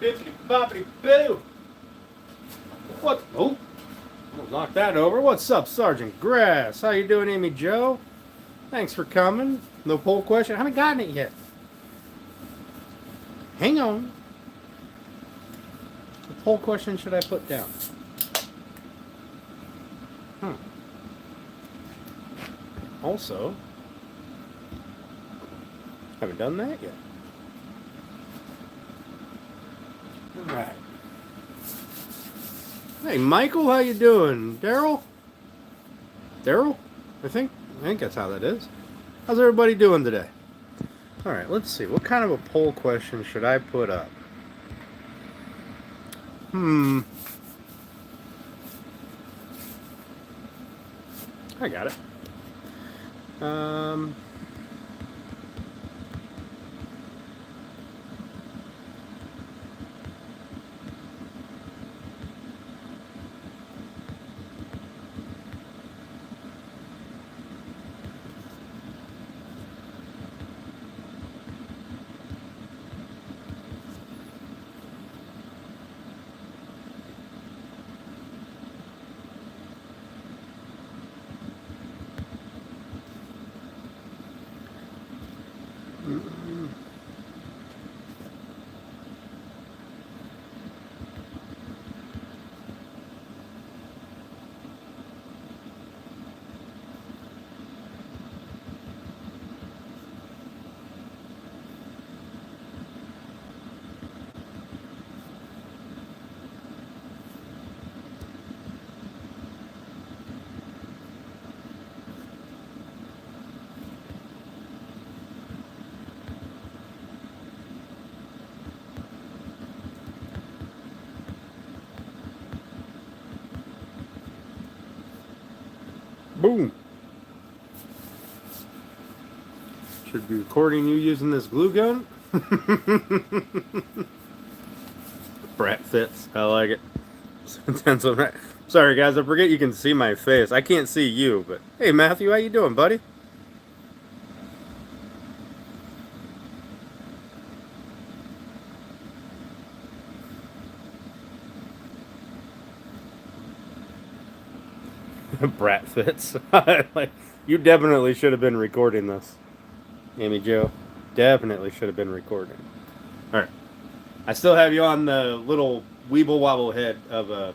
Bippity boppity boo. What? Oh, knock that over. What's up, Sergeant Grass? How you doing, Amy Joe? Thanks for coming. No poll question. I haven't gotten it yet. Hang on. What poll question should I put down? Also, haven't done that yet. All right. Hey, Michael, how you doing? Daryl? I think that's how that is. How's everybody doing today? All right, let's see. What kind of a poll question should I put up? I got it. Boom. Should be recording you using this glue gun. Brat fits. I like it. Sorry guys, I forget you can see my face. I can't see you, but hey Matthew, how you doing, buddy? Brat fits. Like, you definitely should have been recording this, Amy Joe. Definitely should have been recording. All right, I still have you on the little weeble wobble head of the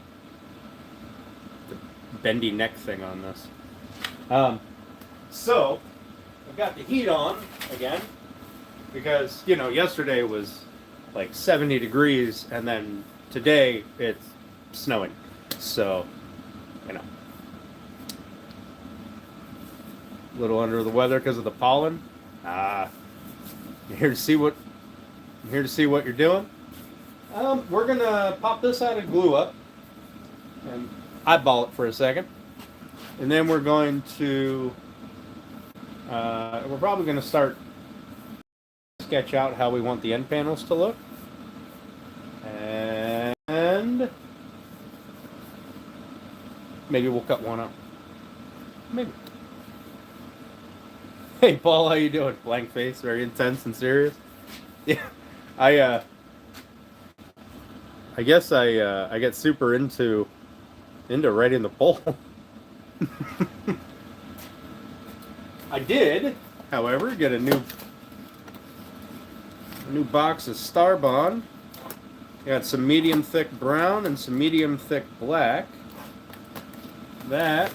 bendy neck thing on this. So I've got the heat on again because yesterday was like 70 degrees and then today it's snowing. So a little under the weather because of the pollen. I'm here to see what you're doing. We're gonna pop this out of glue up and eyeball it for a second, and then we're going to we're probably going to start sketch out how we want the end panels to look, and maybe we'll cut one up. Maybe. Hey Paul, how you doing? Blank face, very intense and serious. Yeah, I guess I get super into writing the poll. I did, however, get a new box of Starbond. Got some medium thick brown and some medium thick black. That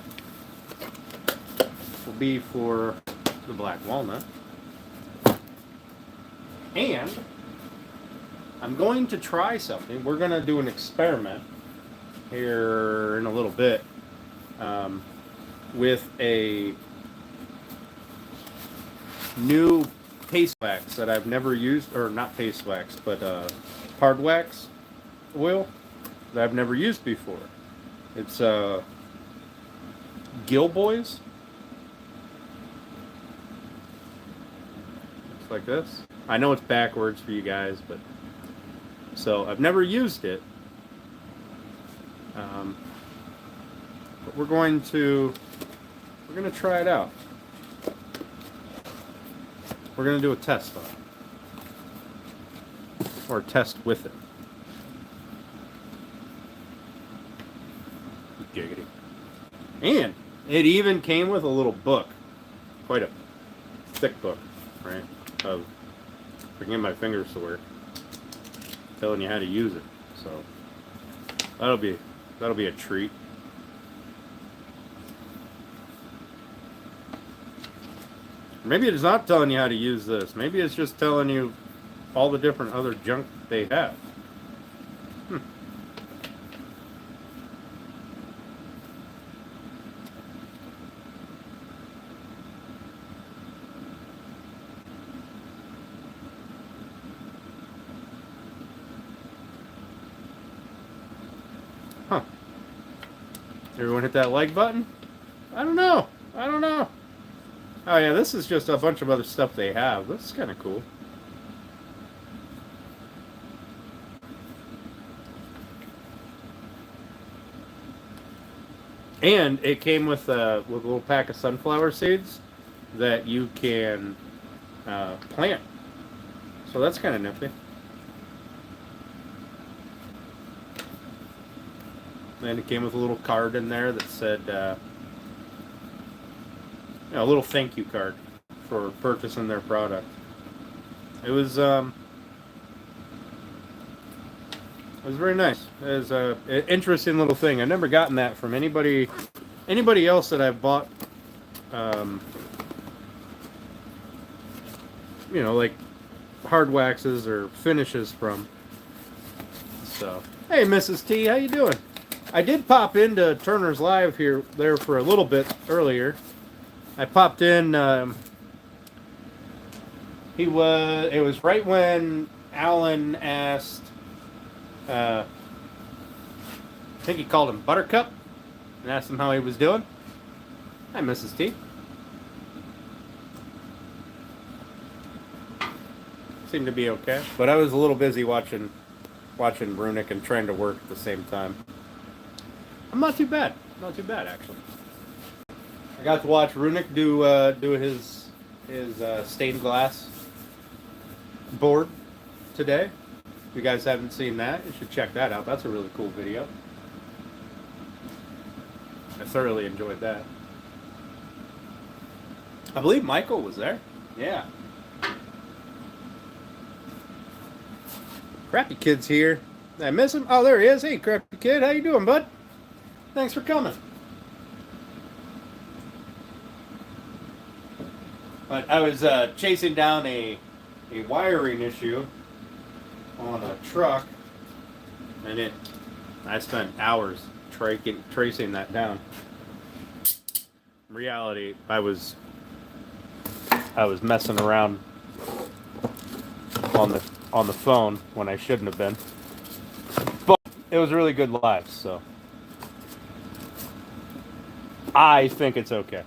will be for the black walnut. And I'm going to try something. We're going to do an experiment here in a little bit with a new paste wax that I've never used, or not paste wax, but hard wax oil that I've never used before. It's Gilboys. Looks like this. I know it's backwards for you guys, but so I've never used it. But we're going to try it out. We're going to do a test on it, or a test with it. And it even came with a little book, quite a thick book, right? Of bringing my fingers to work, telling you how to use it. So that'll be a treat. Maybe it's not telling you how to use this. Maybe it's just telling you all the different other junk they have. Hmm. Huh. Everyone hit that like button? I don't know. I don't know. Oh yeah, this is just a bunch of other stuff they have. This is kind of cool. And it came with a little pack of sunflower seeds that you can plant. So that's kind of nifty. And it came with a little card in there that said, a little thank you card for purchasing their product. It was very nice. It was an interesting little thing. I've never gotten that from anybody else that I've bought. Like hard waxes or finishes from. So, hey, Mrs. T, how you doing? I did pop into Turner's Live there for a little bit earlier. I popped in. It was right when Alan asked. I think he called him Buttercup, and asked him how he was doing. Hi, Mrs. T. Seemed to be okay, but I was a little busy watching Runic and trying to work at the same time. I'm not too bad. Not too bad, actually. I got to watch Runic do his stained glass board today. If you guys haven't seen that, you should check that out. That's a really cool video. I thoroughly enjoyed that. I believe Michael was there. Yeah. Crappy Kid's here. I miss him. Oh, there he is. Hey, Crappy Kid. How you doing, bud? Thanks for coming. But I was chasing down a wiring issue on a truck, and I spent hours tracing that down. In reality, I was messing around on the phone when I shouldn't have been. But it was a really good live, so I think it's okay.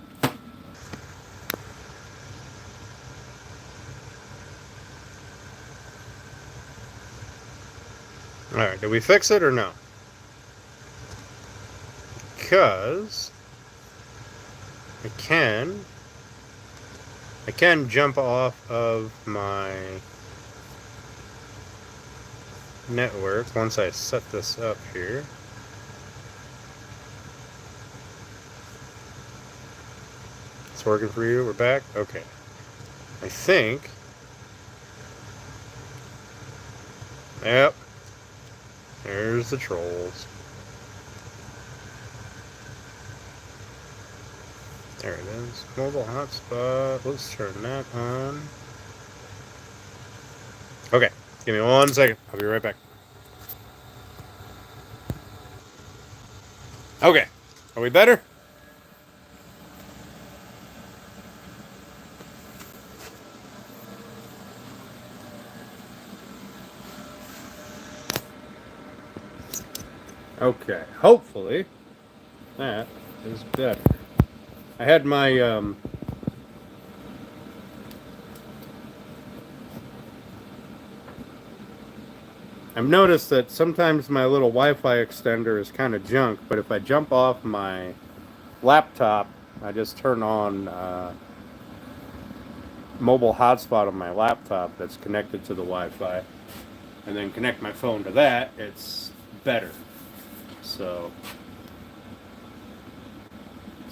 Alright, did we fix it or no? Because I can jump off of my network once I set this up here. It's working for you? We're back? Okay. I think. Yep. There's the trolls. There it is. Mobile hotspot. Let's turn that on. Okay. Give me 1 second. I'll be right back. Okay. Are we better? Okay. Hopefully that is better. I had my I've noticed that sometimes my little Wi-Fi extender is kind of junk, but if I jump off my laptop, I just turn on mobile hotspot on my laptop that's connected to the Wi-Fi, and then connect my phone to that, it's better. So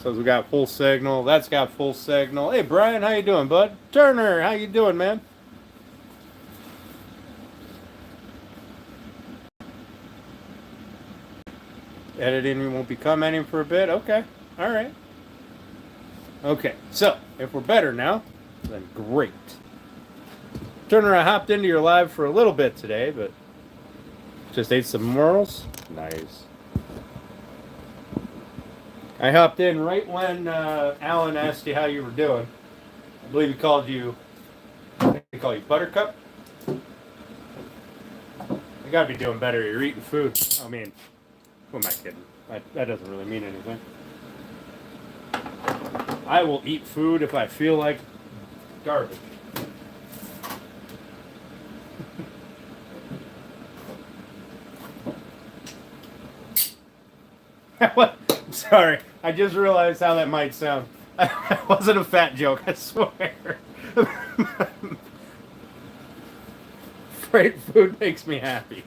So we got full signal. That's got full signal. Hey, Brian, how you doing, bud? Turner, how you doing, man? Editing won't be commenting for a bit. Okay. All right. Okay. So, if we're better now, then great. Turner, I hopped into your live for a little bit today, but just ate some morals. Nice. I hopped in right when Alan asked you how you were doing. I believe he called you. They call you Buttercup. You gotta be doing better. You're eating food. I mean, who am I kidding? That doesn't really mean anything. I will eat food if I feel like garbage. What? Sorry, I just realized how that might sound. That wasn't a fat joke, I swear. Great food makes me happy.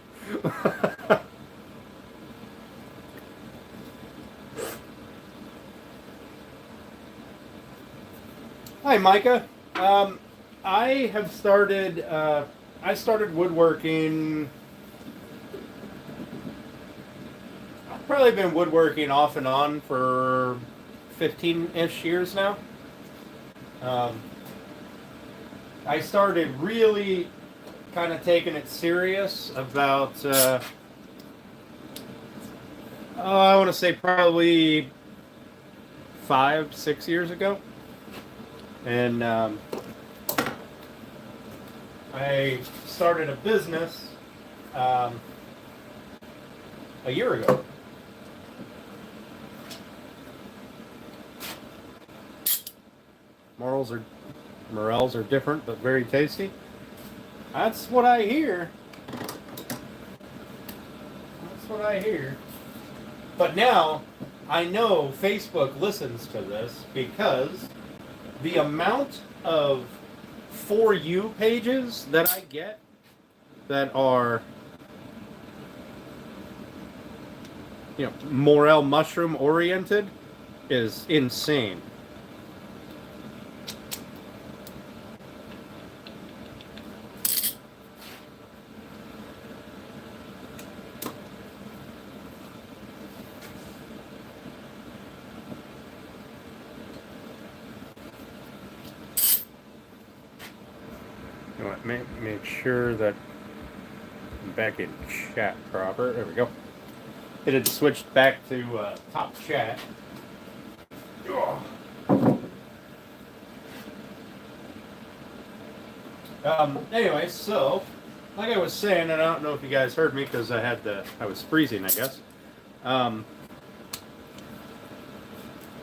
Hi, Micah. I have started. I started woodworking. I've probably been woodworking off and on for 15-ish years now. I started really kind of taking it serious about. I want to say probably 5-6 years ago. And I started a business a year ago. Morels are different, but very tasty. That's what I hear. That's what I hear. But now, I know Facebook listens to this because the amount of For You pages that I get that are, morel mushroom oriented is insane. Make sure that I'm back in chat proper. There we go. It had switched back to top chat. Anyway, so like I was saying, and I don't know if you guys heard me because I was freezing, I guess. I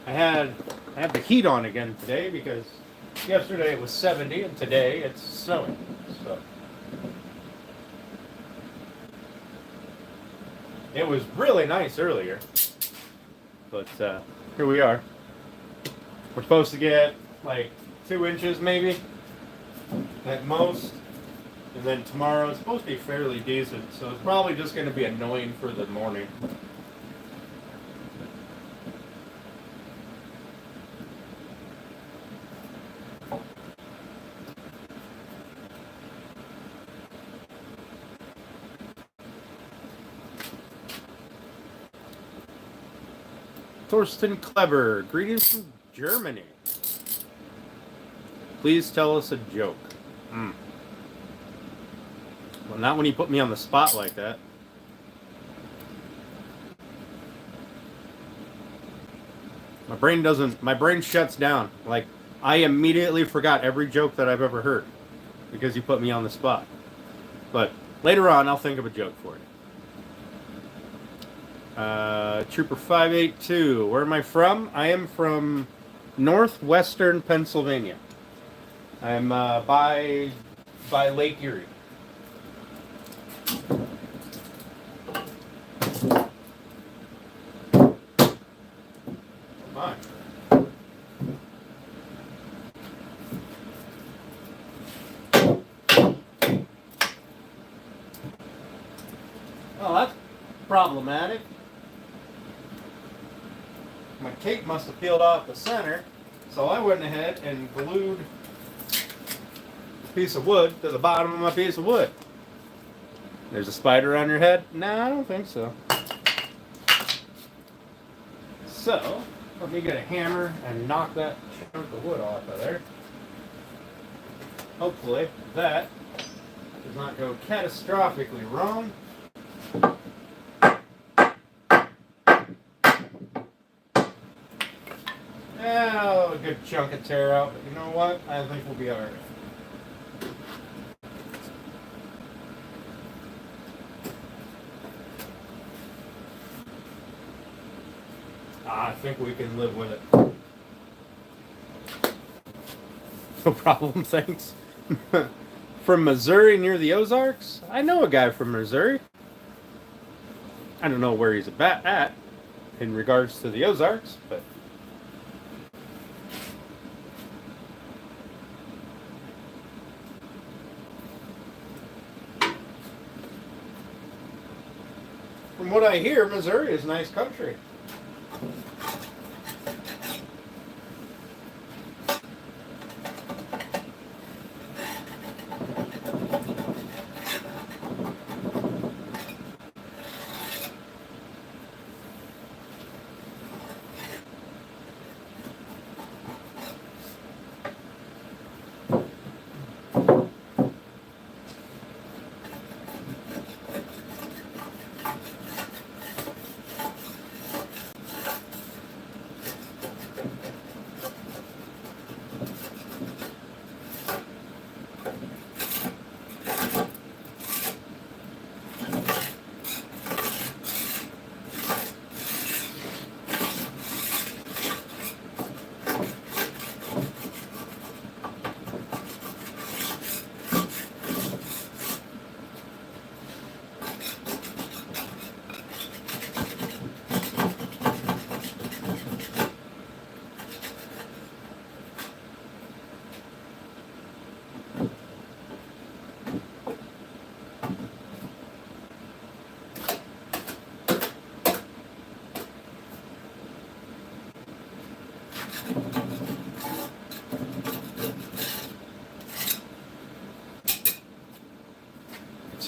had the heat on again today because yesterday it was 70 and today it's snowing. So it was really nice earlier, but here we are. We're supposed to get like 2 inches maybe at most, and then tomorrow it's supposed to be fairly decent, so it's probably just going to be annoying for the morning. Thorsten Kleber, greetings from Germany. Please tell us a joke. Well, not when you put me on the spot like that. My brain shuts down. Like, I immediately forgot every joke that I've ever heard because you put me on the spot. But later on, I'll think of a joke for you. Trooper 582. Where am I from? I am from northwestern Pennsylvania. I'm by Lake Erie. Come on. Oh, that's problematic. my tape must have peeled off the center, so I went ahead and glued a piece of wood to the bottom of my piece of wood. There's a spider on your head? No, I don't think so. So, let me get a hammer and knock that chunk of wood off of there. Hopefully, that does not go catastrophically wrong. Oh, a good chunk of tear out, but you know what? I think we'll be alright. I think we can live with it. No problem, thanks. From Missouri near the Ozarks? I know a guy from Missouri. I don't know where he's at in regards to the Ozarks, but from what I hear, Missouri is nice country.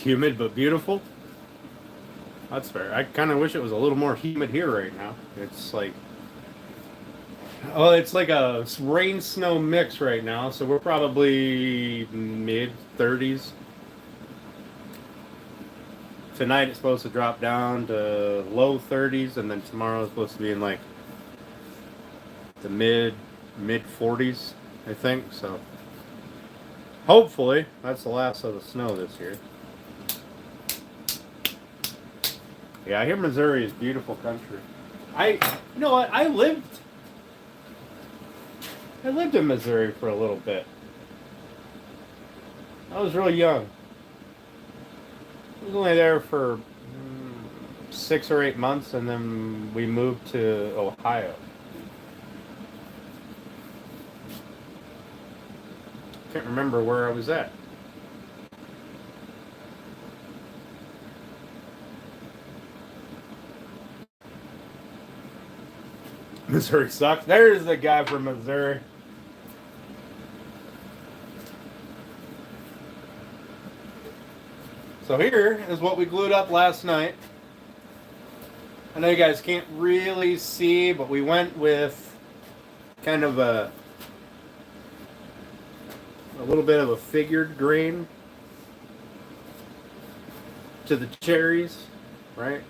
Humid but beautiful. That's fair. I kind of wish it was a little more humid here right now. It's like, oh, it's like a rain snow mix right now, so we're probably mid 30s. Tonight it's supposed to drop down to low 30s, and then tomorrow it's supposed to be in like the mid 40s, I think. So hopefully that's the last of the snow this year. Yeah, I hear Missouri is beautiful country. You know what? I lived in Missouri for a little bit. I was really young. I was only there for 6 or 8 months, and then we moved to Ohio. Can't remember where I was at. Missouri sucks. There's the guy from Missouri. So here is what we glued up last night. I know you guys can't really see, but we went with kind of a little bit of a figured grain to the cherries, right?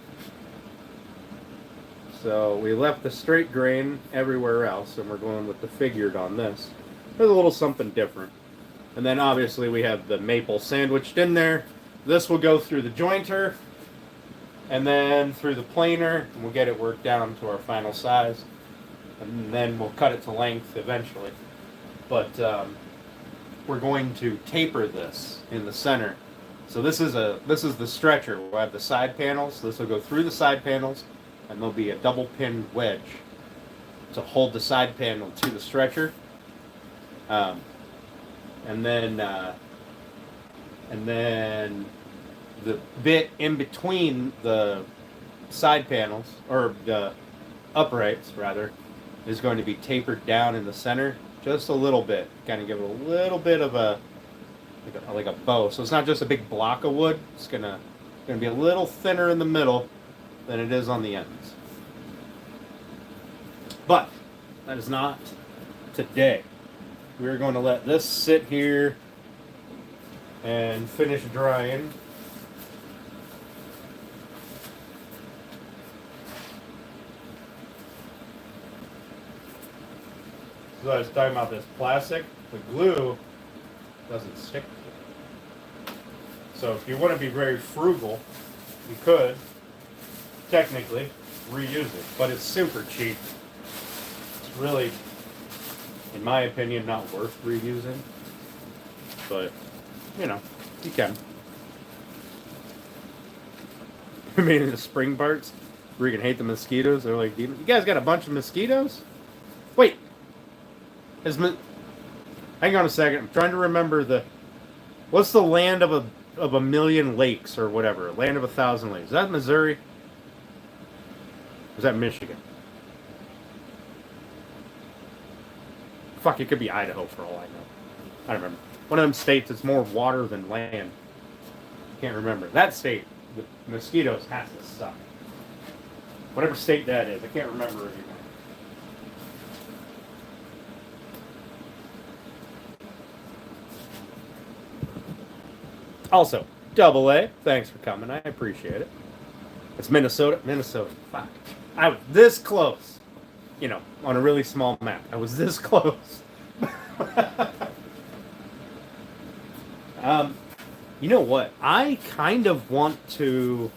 So we left the straight grain everywhere else, and we're going with the figured on this. There's a little something different. And then obviously we have the maple sandwiched in there. This will go through the jointer, and then through the planer, and we'll get it worked down to our final size. And then we'll cut it to length eventually. But we're going to taper this in the center. So this is the stretcher. We'll have the side panels. This will go through the side panels, and there'll be a double pin wedge to hold the side panel to the stretcher. And then the bit in between the side panels, or the uprights rather, is going to be tapered down in the center just a little bit, kind of give it a little bit of a like a bow. So it's not just a big block of wood. It's gonna be a little thinner in the middle than it is on the ends. But that is not today. We're going to let this sit here and finish drying. So I was talking about this plastic, the glue doesn't stick to it. So if you want to be very frugal, you could technically reuse it, but it's super cheap. It's really, in my opinion, not worth reusing, but you know, you can. I mean, the spring parts where you can hate the mosquitoes, they're like, you guys got a bunch of mosquitoes? Wait, hang on a second. I'm trying to remember what's the land of a million lakes or whatever? Land of 1,000 lakes. Is that Missouri? Or is that Michigan? Fuck, it could be Idaho for all I know. I don't remember. One of them states that's more water than land. Can't remember. That state, the mosquitoes has to suck. Whatever state that is, I can't remember anymore. Also, Double A, thanks for coming. I appreciate it. It's Minnesota. Fuck. I was this close. You know, on a really small map. I was this close. You know what? I kind of want to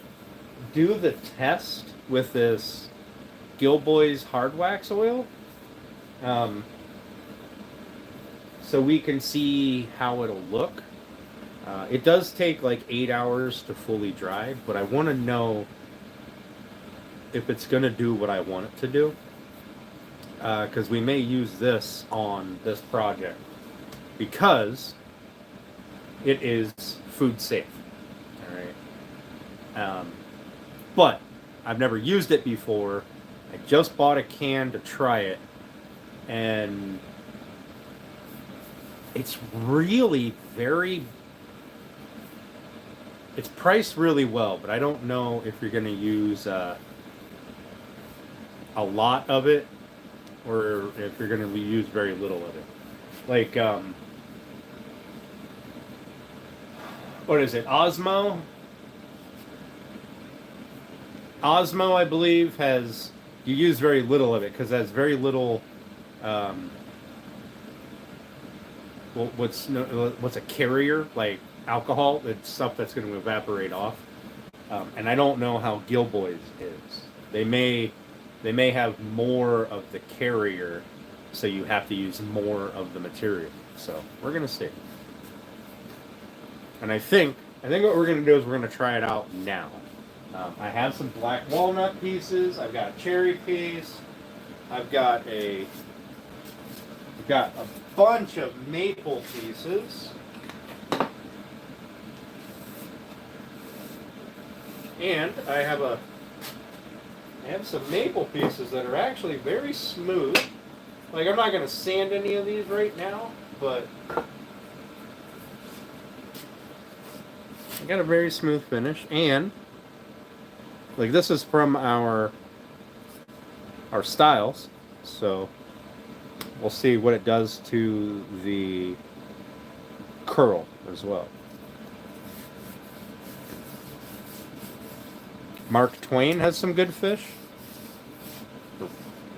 do the test with this Gilboy's hard wax oil. So we can see how it'll look. It does take like 8 hours to fully dry, but I want to know if it's going to do what I want it to do. Because we may use this on this project because it is food safe. All right. But I've never used it before. I just bought a can to try it, and it's really it's priced really well, but I don't know if you're going to use a lot of it or if you're going to use very little of it. Like, what is it? Osmo, I believe, you use very little of it because it has very little, what's a carrier, like alcohol. It's stuff that's going to evaporate off. And I don't know how Gilboy's is. They may have more of the carrier, so you have to use more of the material. So we're going to see. And I think what we're going to do is we're going to try it out now. I have some black walnut pieces. I've got a cherry piece. I've got a bunch of maple pieces. And I have some maple pieces that are actually very smooth. Like, I'm not going to sand any of these right now, but I got a very smooth finish. And like, this is from our styles, so we'll see what it does to the curl as well. Mark Twain has some good fish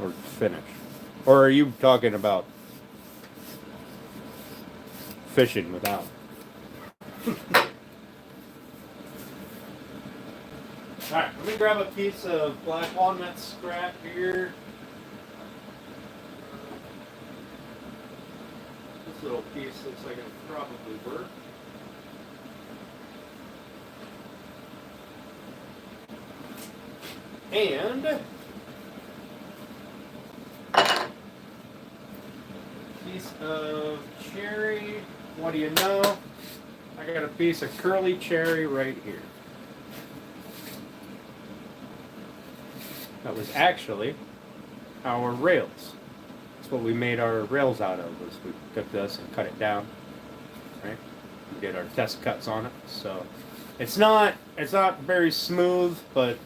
or finish. Or are you talking about fishing without? Alright, let me grab a piece of black walnut scrap here. This little piece looks like it'll probably work. And piece of cherry. What do you know? I got a piece of curly cherry right here. That was actually our rails. That's what we made our rails out of. Was we took this and cut it down, right? We did our test cuts on it. So it's not very smooth, but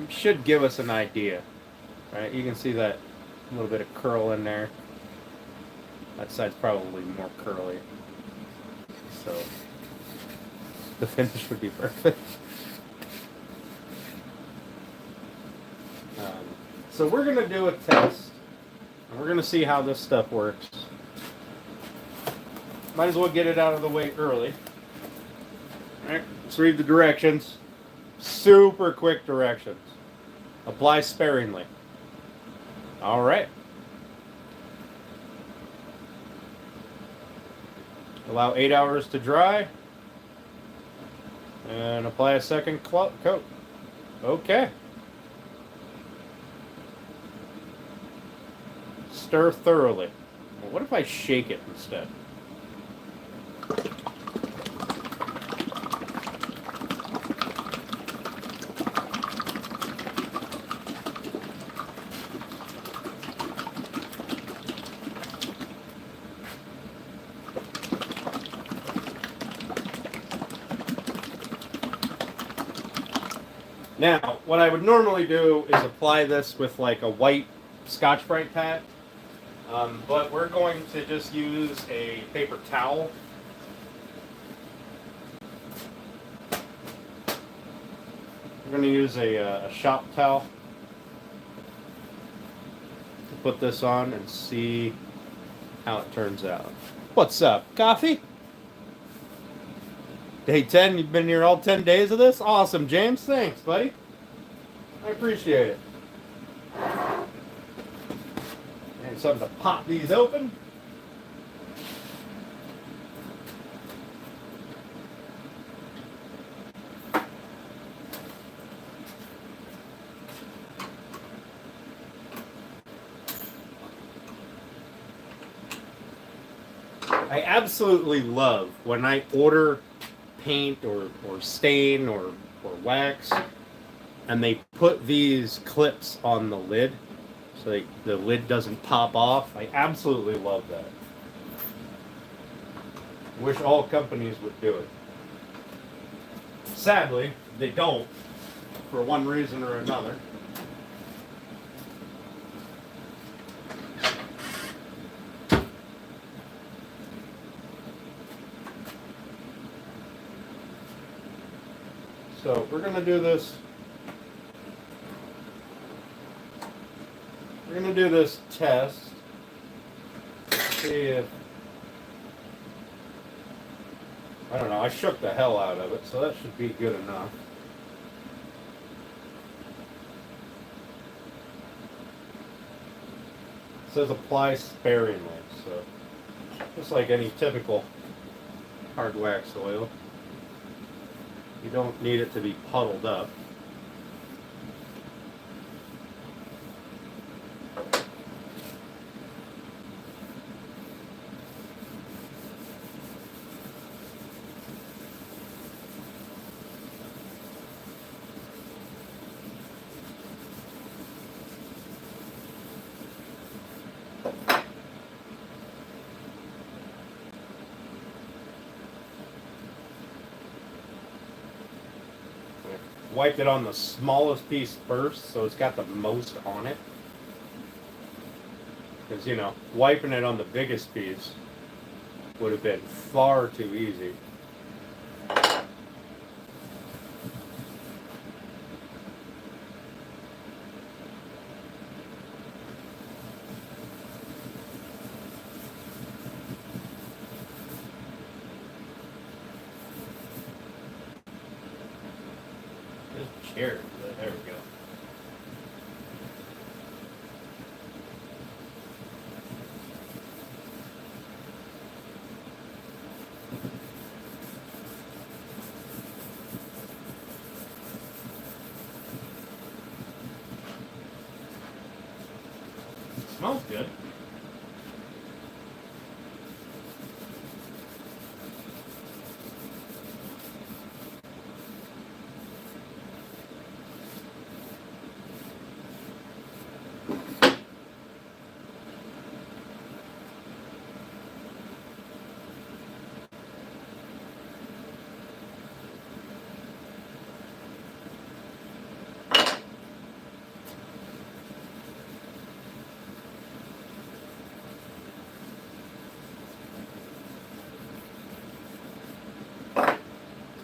it should give us an idea, right? You can see that little bit of curl in there. That side's probably more curly, so the finish would be perfect. So we're going to do a test, and we're going to see how this stuff works. Might as well get it out of the way early. All right, let's read the directions. Super quick directions. Apply sparingly. All right. Allow 8 hours to dry. And apply a second coat. Okay. Stir thoroughly. Well, what if I shake it instead? Now, what I would normally do is apply this with like a white Scotch-Brite pad, but we're going to just use a paper towel. We're going to use a shop towel to put this on and see how it turns out. What's up, coffee? Day 10, you've been here all 10 days of this? Awesome, James. Thanks, buddy. I appreciate it. And something to pop these open. I absolutely love when I order paint or stain or wax and they put these clips on the lid so the lid doesn't pop off. I absolutely love that. Wish all companies would do it. Sadly, they don't, for one reason or another. So we're going to do this. We're going to do this test. See if, I don't know, I shook the hell out of it, so that should be good enough. It says apply sparingly, so just like any typical hard wax oil. You don't need it to be puddled up. Wiped it on the smallest piece first, so it's got the most on it. Because, you know, wiping it on the biggest piece would have been far too easy. Here, there we go. It smells good.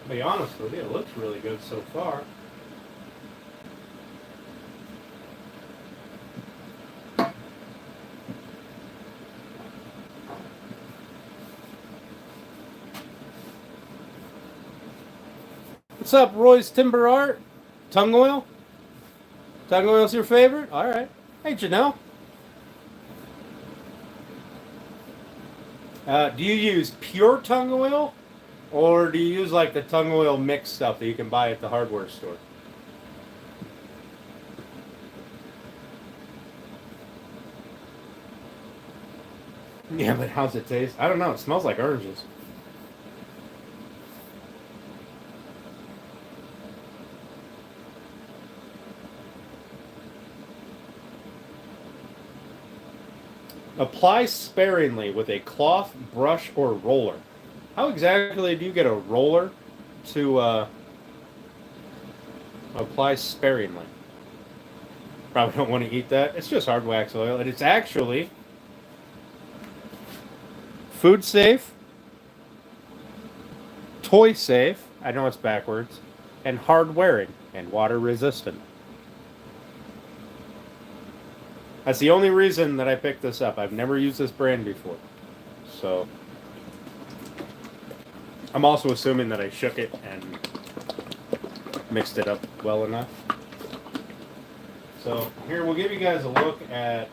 To be honest with you, it looks really good so far. What's up, Roy's Timber Art? Tung oil? Tung oil's your favorite? All right. Hey, Janelle. Do you use pure tung oil, or do you use like the tung oil mix stuff that you can buy at the hardware store? Yeah, but how's it taste? I don't know. It smells like oranges. Apply sparingly with a cloth, brush, or roller. How exactly do you get a roller to apply sparingly? Probably don't want to eat that. It's just hard wax oil, and it's actually food safe, toy safe, I know it's backwards, and hard wearing and water resistant. That's the only reason that I picked this up. I've never used this brand before. So I'm also assuming that I shook it and mixed it up well enough. So here, we'll give you guys a look at,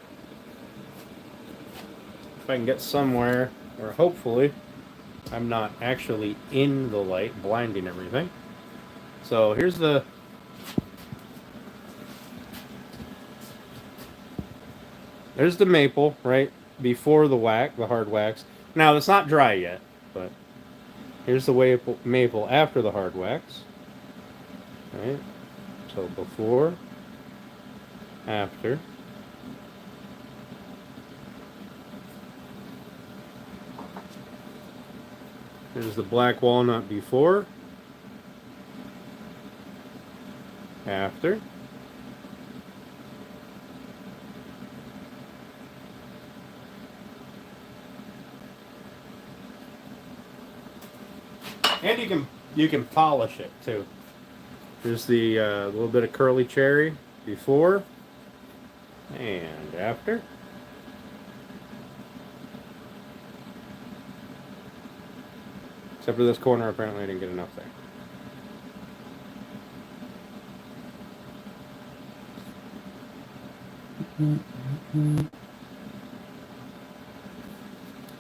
if I can get somewhere where hopefully I'm not actually in the light, blinding everything. So here's there's the maple right before the hard wax. Now it's not dry yet, but here's the maple after the hard wax. Right? So before, after. Here's the black walnut before, after. And you can polish it too. Here's the little bit of curly cherry before and after. Except for this corner, apparently I didn't get enough there.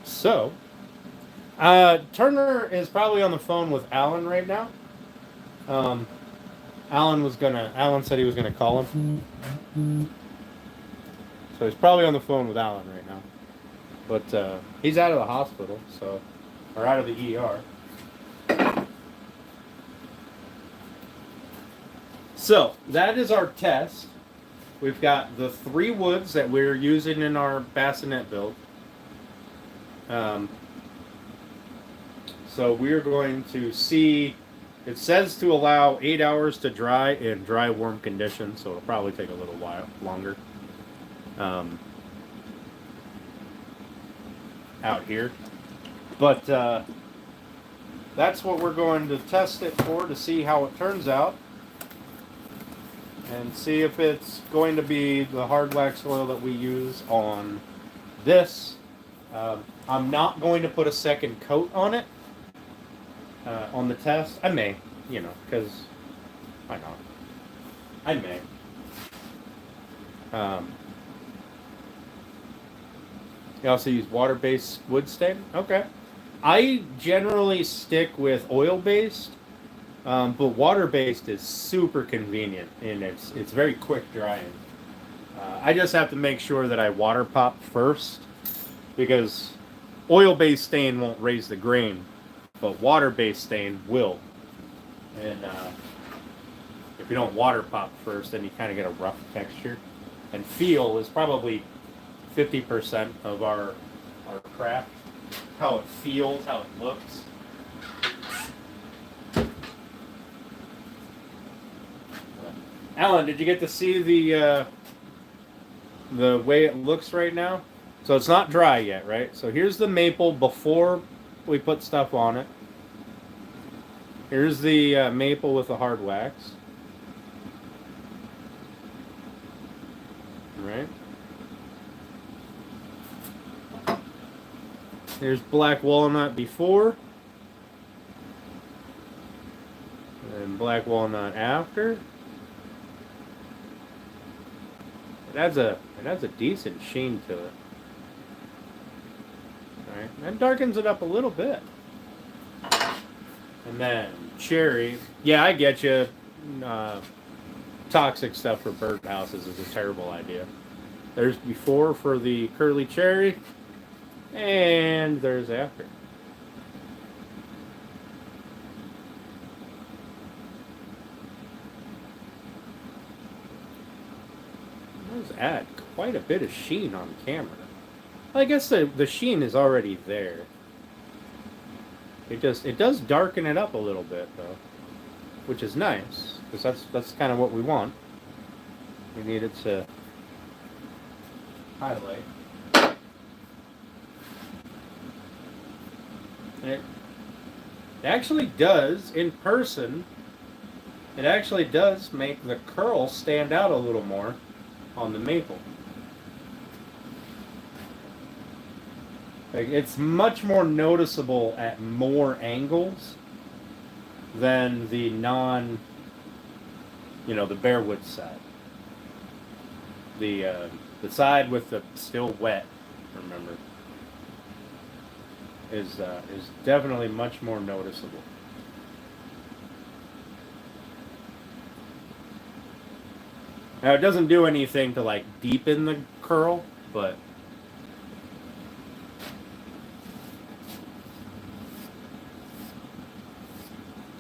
So, Turner is probably on the phone with Alan right now. Alan said he was gonna call him. So he's probably on the phone with Alan right now. But he's out of the hospital, or out of the ER. So that is our test. We've got the 3 woods that we're using in our bassinet build. So we're going to see, it says to allow 8 hours to dry in dry, warm conditions, so it'll probably take a little while longer out here. But that's what we're going to test it for, to see how it turns out. And see if it's going to be the hard wax oil that we use on this. I'm not going to put a second coat on it on the test. I may, because why not? I may. You also use water-based wood stain? Okay. I generally stick with oil-based. But water-based is super convenient, and it's very quick drying. I just have to make sure that I water pop first, because oil-based stain won't raise the grain, but water-based stain will. And if you don't water pop first, then you kind of get a rough texture. And feel is probably 50% of our craft. How it feels, how it looks. Alan, did you get to see the way it looks right now? So it's not dry yet, right? So here's the maple before we put stuff on it. Here's the maple with the hard wax. Right. There's black walnut before. And black walnut after. It adds a decent sheen to it. Alright. That darkens it up a little bit. And then cherry. Yeah, I get you. Toxic stuff for birdhouses is a terrible idea. There's before for the curly cherry, and there's after. Those add quite a bit of sheen on camera. I guess the sheen is already there. It does darken it up a little bit though, which is nice because that's kind of what we want. We need it to highlight. It actually does, in person, it actually does make the curl stand out a little more on the maple. Like, it's much more noticeable at more angles than the the bare wood side. The side with the still wet, remember, is definitely much more noticeable. Now it doesn't do anything to like deepen the curl, but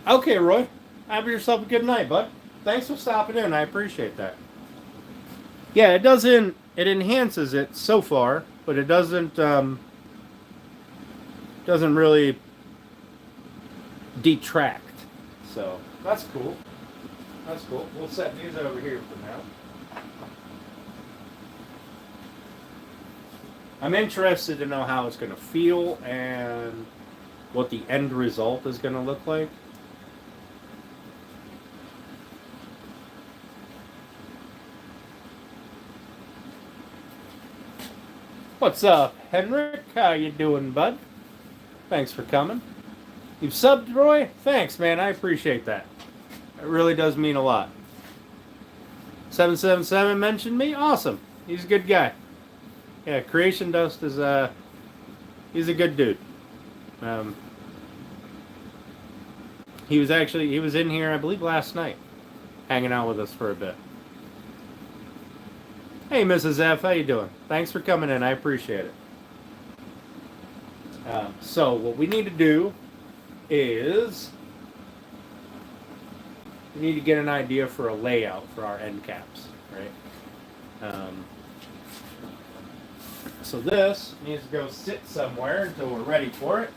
okay, Roy, have yourself a good night, bud. Thanks for stopping in. I appreciate that. Yeah, it doesn't. It enhances it so far, but it doesn't really detract. So that's cool. That's cool. We'll set these over here for now. I'm interested to know how it's going to feel and what the end result is going to look like. What's up, Henrik? How you doing, bud? Thanks for coming. You've subbed, Roy? Thanks, man. I appreciate that. It really does mean a lot. 777 mentioned me? Awesome. He's a good guy. Yeah, Creation Dust is he's a good dude. He was in here, I believe, last night, hanging out with us for a bit. Hey, Mrs. F, how you doing? Thanks for coming in. I appreciate it. So what we need to do is we need to get an idea for a layout for our end caps, right? So this needs to go sit somewhere until we're ready for it.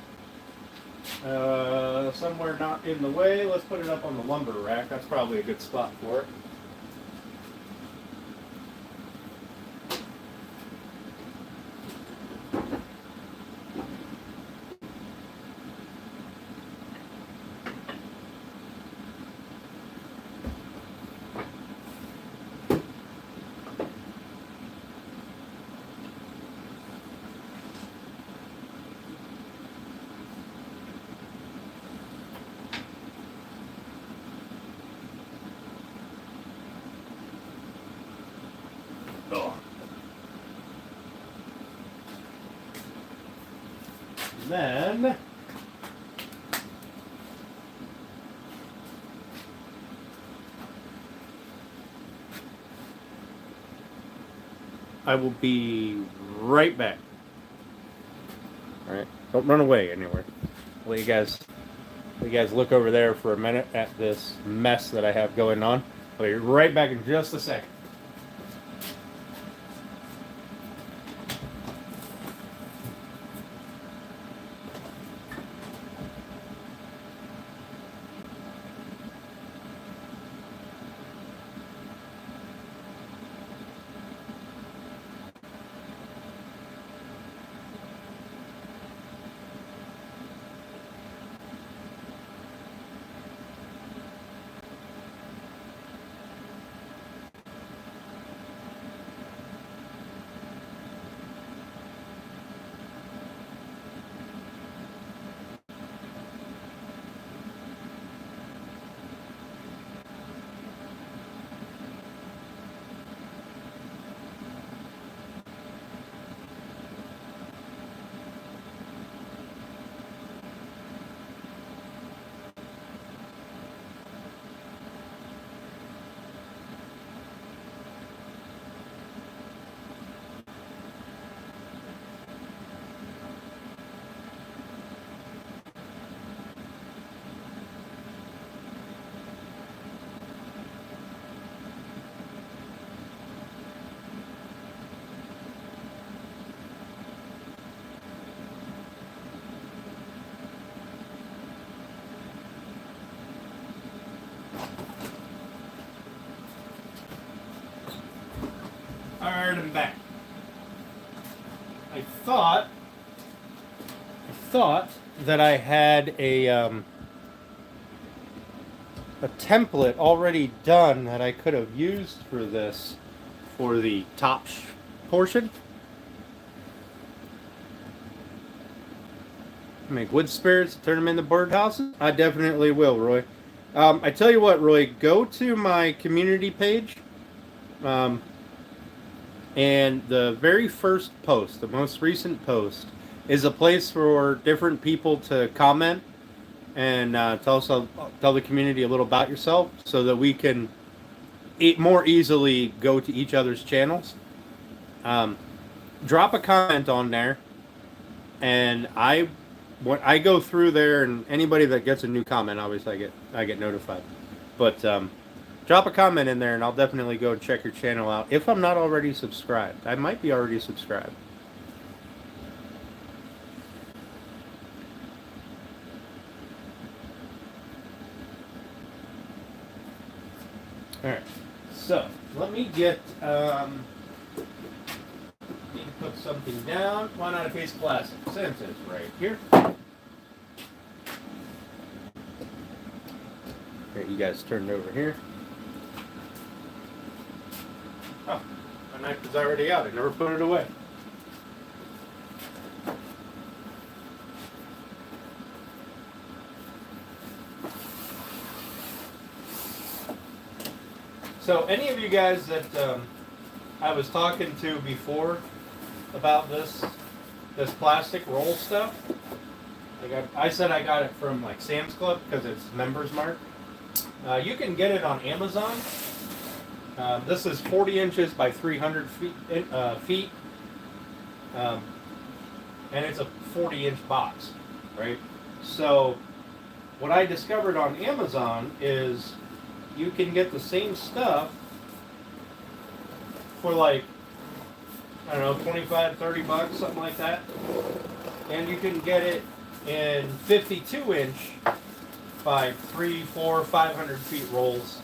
Somewhere not in the way. Let's put it up on the lumber rack. That's probably a good spot for it. Then I will be right back. All right, don't run away anywhere. I'll let you guys look over there for a minute at this mess that I have going on. I'll be right back in just a second. him back. I thought that I had a template already done that I could have used for this, for the top portion. Make wood spirits, turn them into birdhouses. I definitely will, Roy. I tell you what, Roy, go to my community page. And the very first post, the most recent post, is a place for different people to comment and tell the community a little about yourself, so that we can more easily go to each other's channels. Drop a comment on there, and I go through there, and anybody that gets a new comment, obviously I get notified. But drop a comment in there, and I'll definitely go check your channel out. If I'm not already subscribed, I might be already subscribed. All right, so let me get need to put something down. Why not a piece of plastic? Since it's right here. Here, you guys turn it over here. Oh, my knife is already out. I never put it away. So any of you guys that I was talking to before about this plastic roll stuff, I said I got it from like Sam's Club because it's Members Mark. You can get it on Amazon. This is 40 inches by 300 feet, and it's a 40-inch box, right? So what I discovered on Amazon is you can get the same stuff for like, I don't know, 25, 30 bucks, something like that. And you can get it in 52-inch by 300, 400, 500 feet rolls.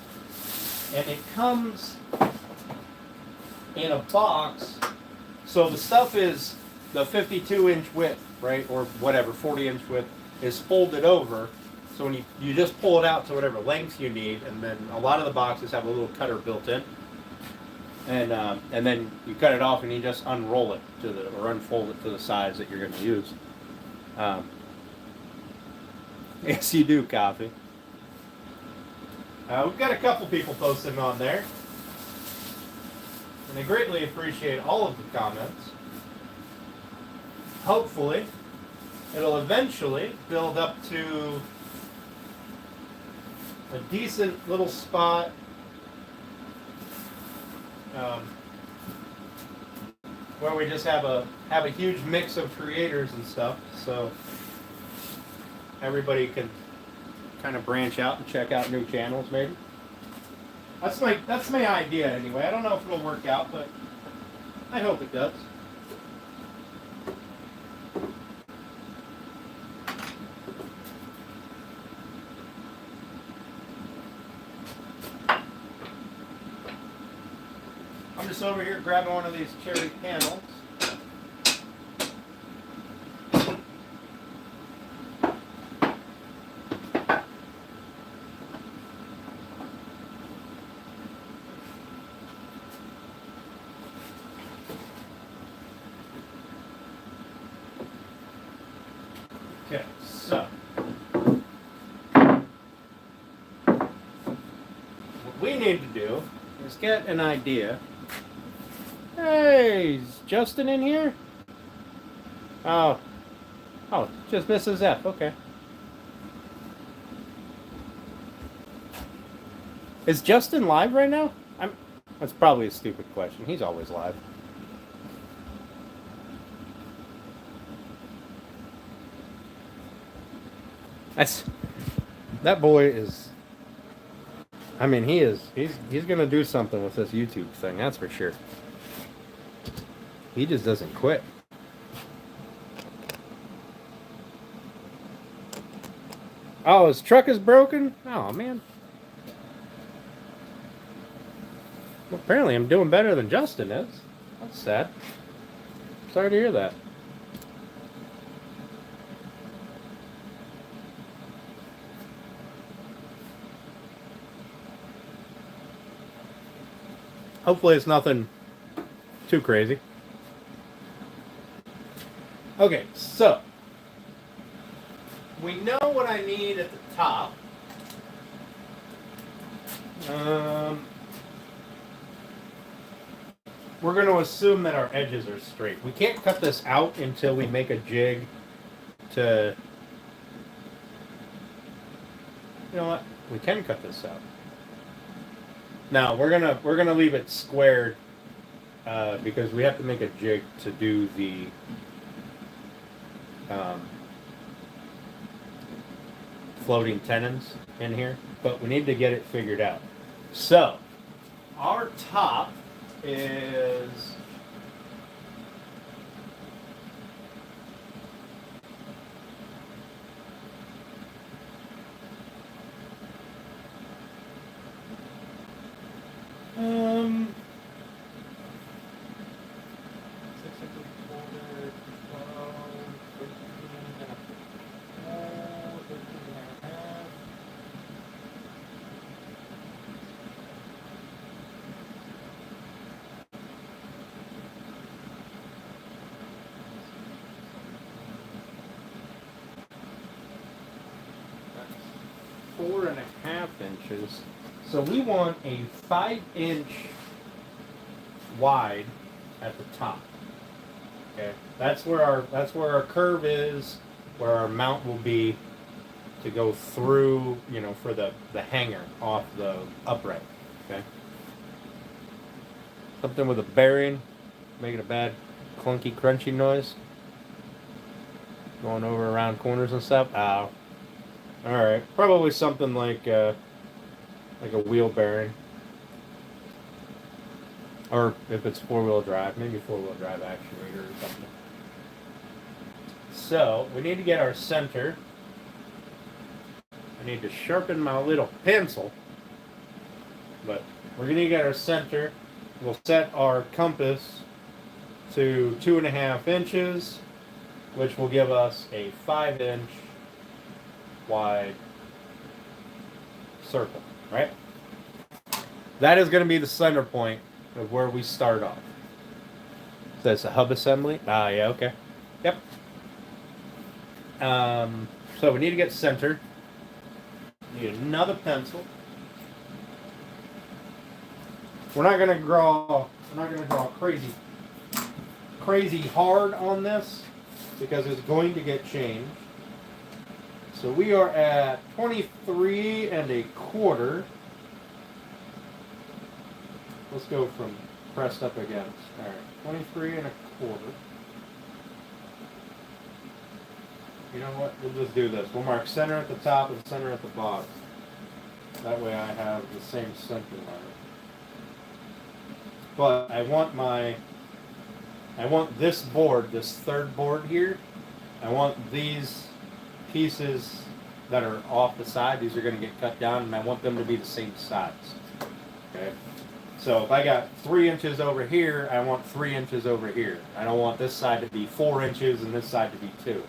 And it comes in a box. So the stuff is the 52-inch width, right? Or whatever, 40-inch width is folded over. So when you just pull it out to whatever length you need, and then a lot of the boxes have a little cutter built in, and then you cut it off and you just unroll it or unfold it to the size that you're going to use. Yes, you do, Coffee. We've got a couple people posting on there, and I greatly appreciate all of the comments. Hopefully, it'll eventually build up to a decent little spot where we just have a huge mix of creators and stuff, so everybody can kind of branch out and check out new channels, maybe. That's my idea anyway. I don't know if it'll work out, but I hope it does. I'm just over here grabbing one of these cherry candles. Okay, so what we need to do is get an idea. Hey, is Justin in here? Oh, just Mrs. F. Okay. Is Justin live right now? That's probably a stupid question. He's always live. That boy is. I mean, he's gonna do something with this YouTube thing. That's for sure. He just doesn't quit. Oh, his truck is broken? Oh, man. Well, apparently I'm doing better than Justin is. That's sad. Sorry to hear that. Hopefully it's nothing too crazy. Okay, so we know what I need at the top. We're going to assume that our edges are straight. We can't cut this out until we make a jig to... You know what? We can cut this out. Now we're gonna leave it squared because we have to make a jig to do the floating tenons in here, but we need to get it figured out. So our top is four and a half inches. So we want a 5-inch wide at the top. Okay, that's where our curve is, where our mount will be to go through, you know, for the hanger off the upright. Okay. Something with a bearing, making a bad clunky crunchy noise. Going over around corners and stuff. Ow. Alright. Probably something like a wheel bearing. Or if it's 4-wheel drive, maybe 4-wheel drive actuator or something. So, we need to get our center. I need to sharpen my little pencil. But we're going to get our center. We'll set our compass to 2.5 inches, which will give us a 5-inch wide circle, right? That is going to be the center point of where we start off. So that's a hub assembly. Ah, yeah, okay. Yep. So we need to get center. Need another pencil. We're not gonna draw crazy hard on this because it's going to get changed. So we are at 23 1/4. Let's go from pressed up against. All right, 23 1/4. You know what? We'll just do this. We'll mark center at the top and center at the bottom. That way I have the same center line. But I want this board, this third board here, I want these pieces that are off the side, these are going to get cut down, and I want them to be the same size. Okay? So if I got 3 inches over here, I want 3 inches over here. I don't want this side to be 4 inches and this side to be 2.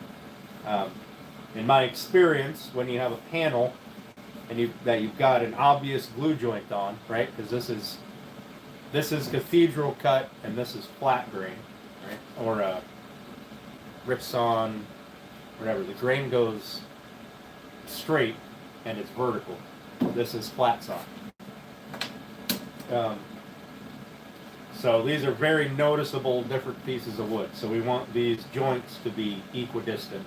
In my experience, when you have a panel and you've got an obvious glue joint on, right? Because this is cathedral cut and this is flat grain, right? Or Ripson, whatever. The grain goes straight and it's vertical. This is flat sawn. So these are very noticeable different pieces of wood. So we want these joints to be equidistant.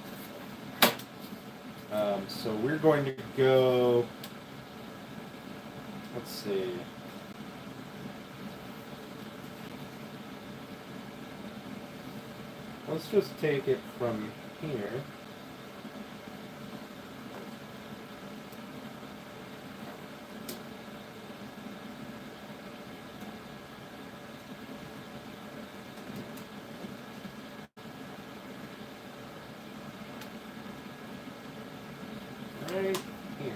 So we're going to go, let's see. Let's just take it from here. Right here.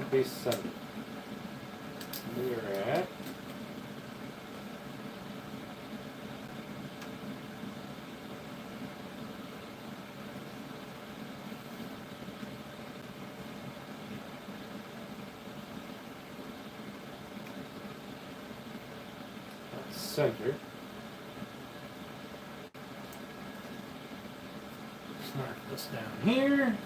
should be centered. We're at center. Mark this down here.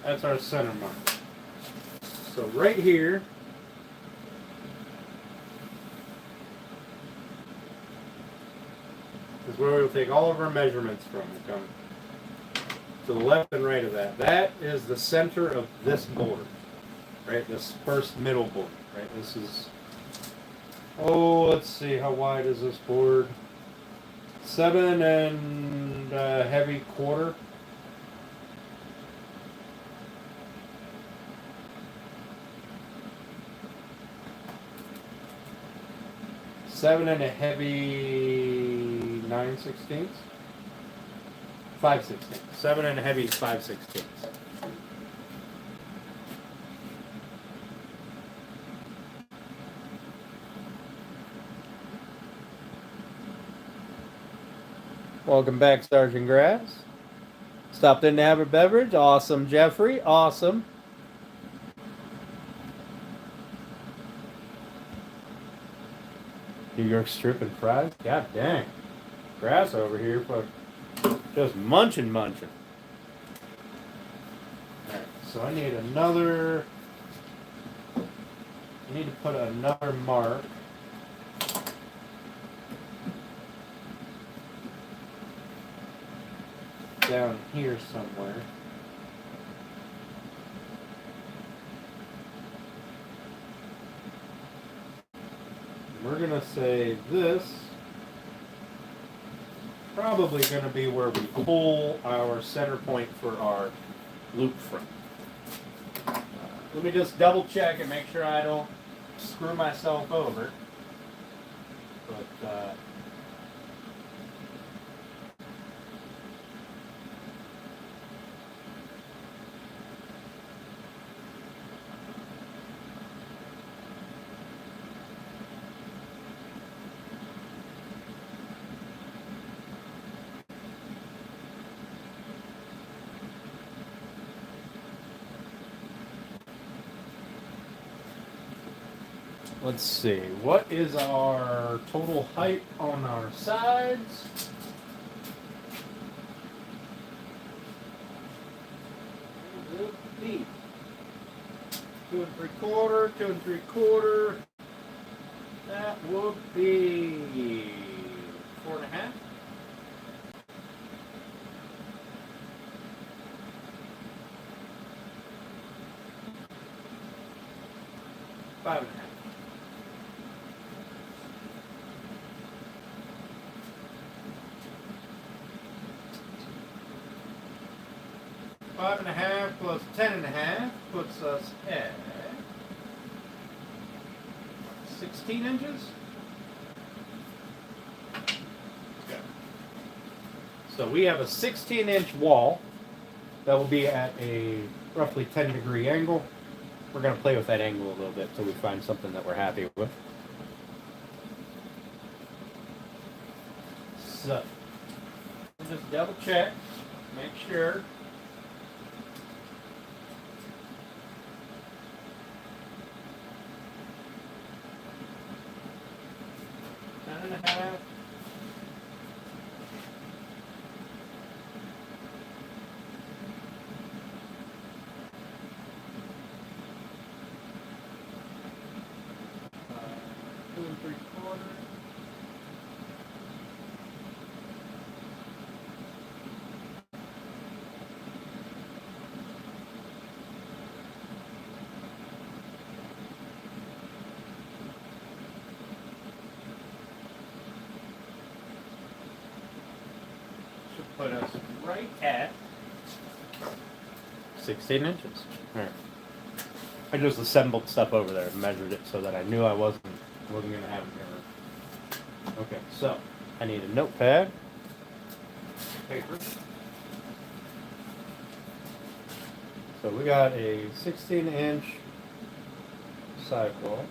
That's our center mark. So right here is where we'll take all of our measurements from. We'll come to the left and right of that. That is the center of this board, right? This first middle board, right? This is, oh, let's see, how wide is this board? 7 and a heavy quarter. Seven and a heavy 9/16. 5/16. 7 and a heavy 5/16. Welcome back, Sergeant Grass. Stopped in to have a beverage. Awesome, Jeffrey. Awesome. New York strip and fries. God dang. Grass over here, but just munching. Alright, so I need another. I need to put another mark. Down here somewhere. We're going to say this probably going to be where we pull our center point for our loop front. Let me just double check and make sure I don't screw myself over. But let's see, what is our total height on our sides? Feet. 2 3/4, 2 3/4. That would be 4.5. Five and a half. Five and a half plus 10.5 puts us at 16 inches. Okay. So we have a 16-inch wall that will be at a roughly 10-degree angle. We're going to play with that angle a little bit until we find something that we're happy with. So, we'll just double check, make sure. And a half. Two and 3/4. Put us right at 16 inches. All right. I just assembled stuff over there and measured it so that I knew I wasn't Wasn't going to have an error. Okay, so I need a notepad, paper. So we got a 16-inch sidewall.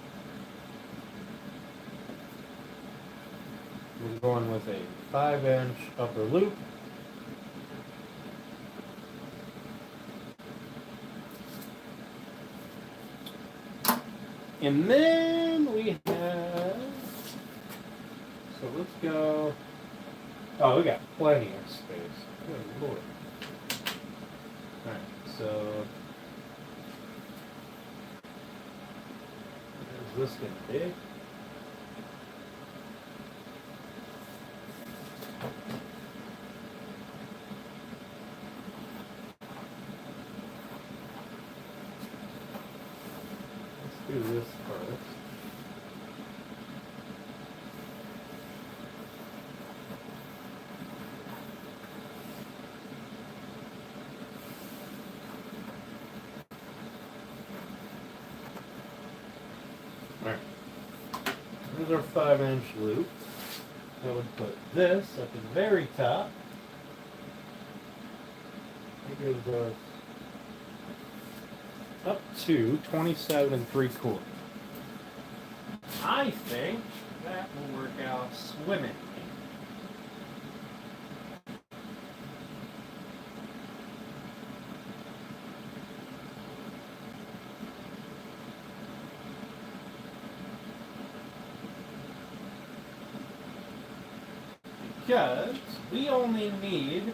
We're going with a 5-inch upper loop. And then we have, so let's go, oh, we got plenty of space. Good Lord. Alright, so, is this going to be? Do this first. Alright. Here's our 5-inch loop. I would put this at the very top. It gives us up to 27 3/4. I think that will work out swimmingly. Because we only need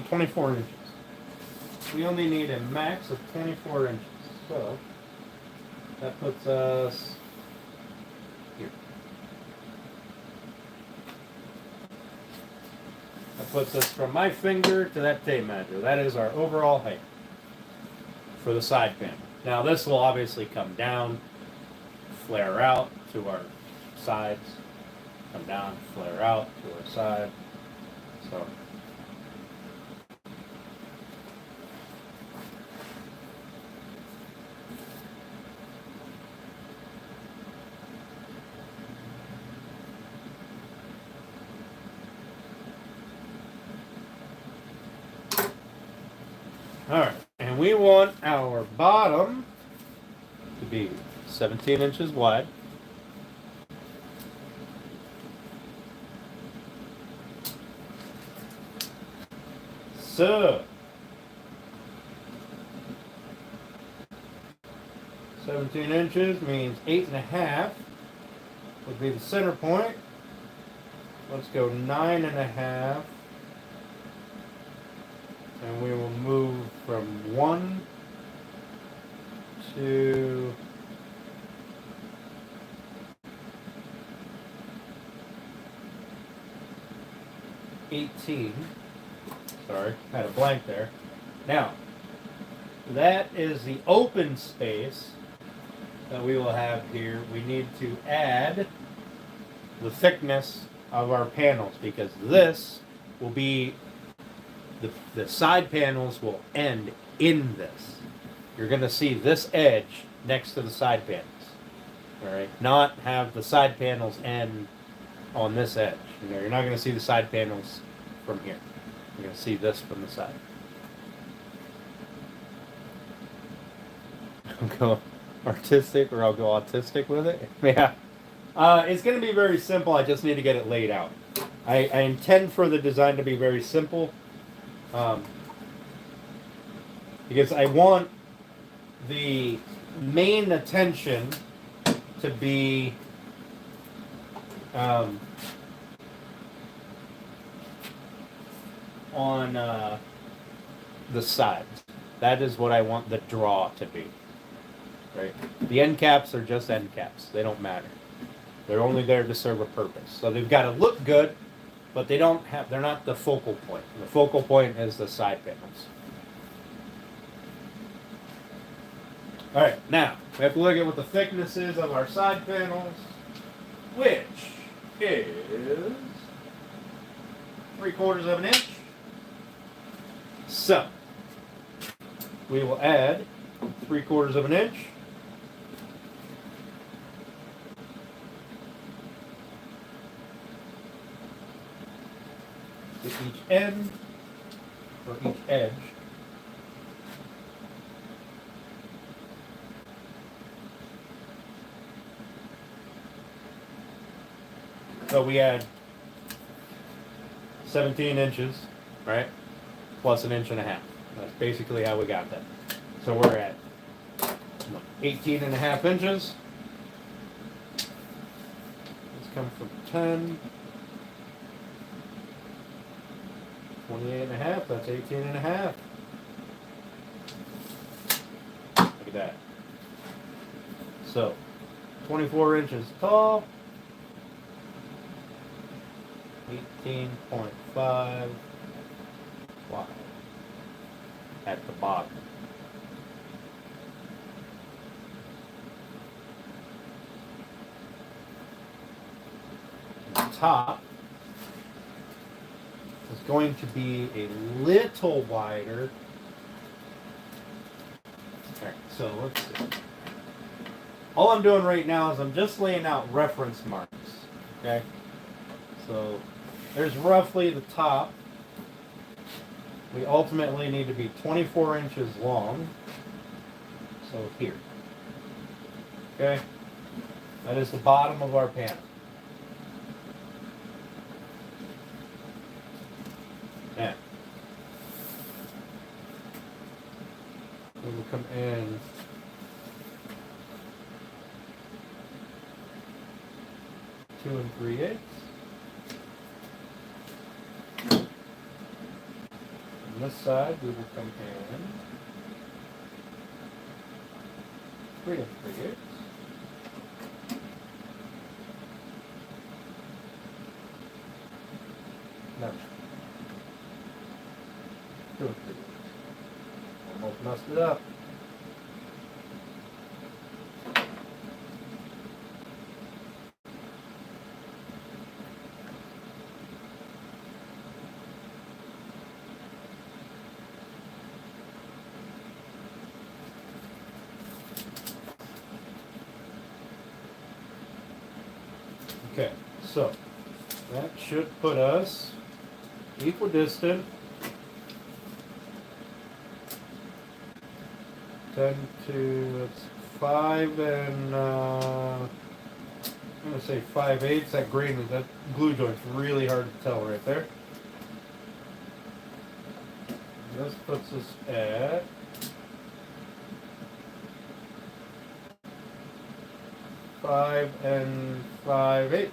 24 inches. We only need a max of 24 inches. So that puts us here. That puts us from my finger to that tape measure. That is our overall height for the side panel. Now this will obviously come down, flare out to our sides, come down, flare out to our side. So alright, and we want our bottom to be 17 inches wide. So 17 inches means 8.5 would be the center point. Let's go 9.5. And we will move from 1 to 18. Sorry, had a blank there. Now, that is the open space that we will have here. We need to add the thickness of our panels because this will be the side panels will end in this. You're going to see this edge next to the side panels. All right, not have the side panels end on this edge. You know, you're not going to see the side panels from here. You're going to see this from the side. I'll go artistic or I'll go autistic with it. Yeah. It's going to be very simple. I just need to get it laid out. I intend for the design to be very simple. Because I want the main attention to be on the sides. That is what I want the draw to be. Right? The end caps are just end caps. They don't matter. They're only there to serve a purpose. So they've got to look good, but they're not the focal point. The focal point is the side panels. All right, now we have to look at what the thickness is of our side panels, which is 3/4 of an inch. So we will add 3/4 of an inch. To each end, or each edge. So we add 17 inches, right? Plus an inch and a half. That's basically how we got that. So we're at 18 and a half inches. Let's come from 10. 28 and a half, that's 18 and a half. Look at that. So, 24 inches tall, 18.5 wide at the bottom. The top is going to be a little wider. Alright, so let's see. All I'm doing right now is I'm just laying out reference marks. Okay? So there's roughly the top. We ultimately need to be 24 inches long. So here. Okay? That is the bottom of our panel. Now, we will come in two and 3/8. On this side, we will come in 3 and 3/8. No. 2 and 3/8. Almost messed it up. Okay, so that should put us equidistant 10 to, it's 5 and I'm going to say 5/8. That grain, that glue joint's really hard to tell right there. This puts us at 5 and 5/8.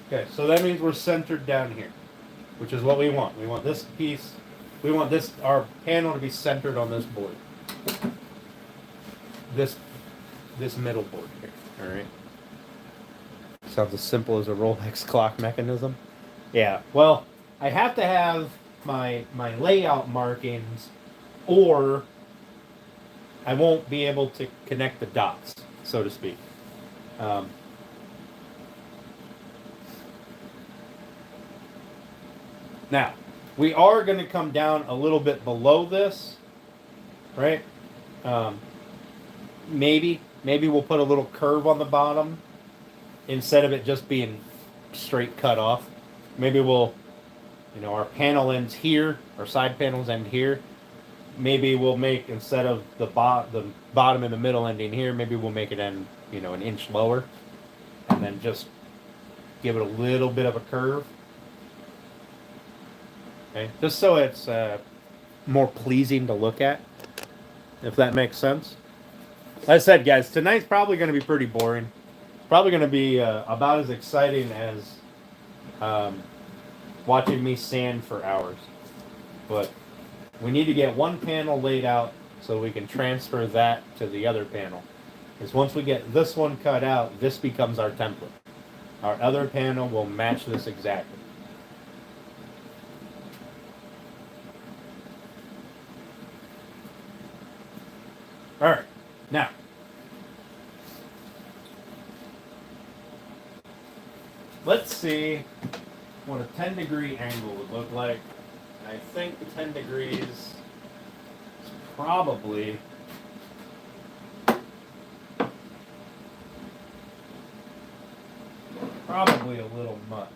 Okay, so that means we're centered down here, which is what we want. We want this piece, we want this, our panel to be centered on this board. This middle board here, all right? Sounds as simple as a Rolex clock mechanism. Yeah, well, I have to have my layout markings, or I won't be able to connect the dots, so to speak. Now, we are going to come down a little bit below this, right? Maybe we'll put a little curve on the bottom instead of it just being straight cut off. Maybe we'll, our panel ends here, our side panels end here. Maybe we'll make, instead of the bottom and the middle ending here, maybe we'll make it end, an inch lower, and then just give it a little bit of a curve. Okay, just so it's more pleasing to look at, if that makes sense. Like I said, guys, tonight's probably going to be pretty boring. Probably going to be about as exciting as watching me sand for hours. But we need to get one panel laid out so we can transfer that to the other panel. Because once we get this one cut out, this becomes our template. Our other panel will match this exactly. All right, now, let's see what a 10-degree angle would look like I think the 10 degrees is probably a little much.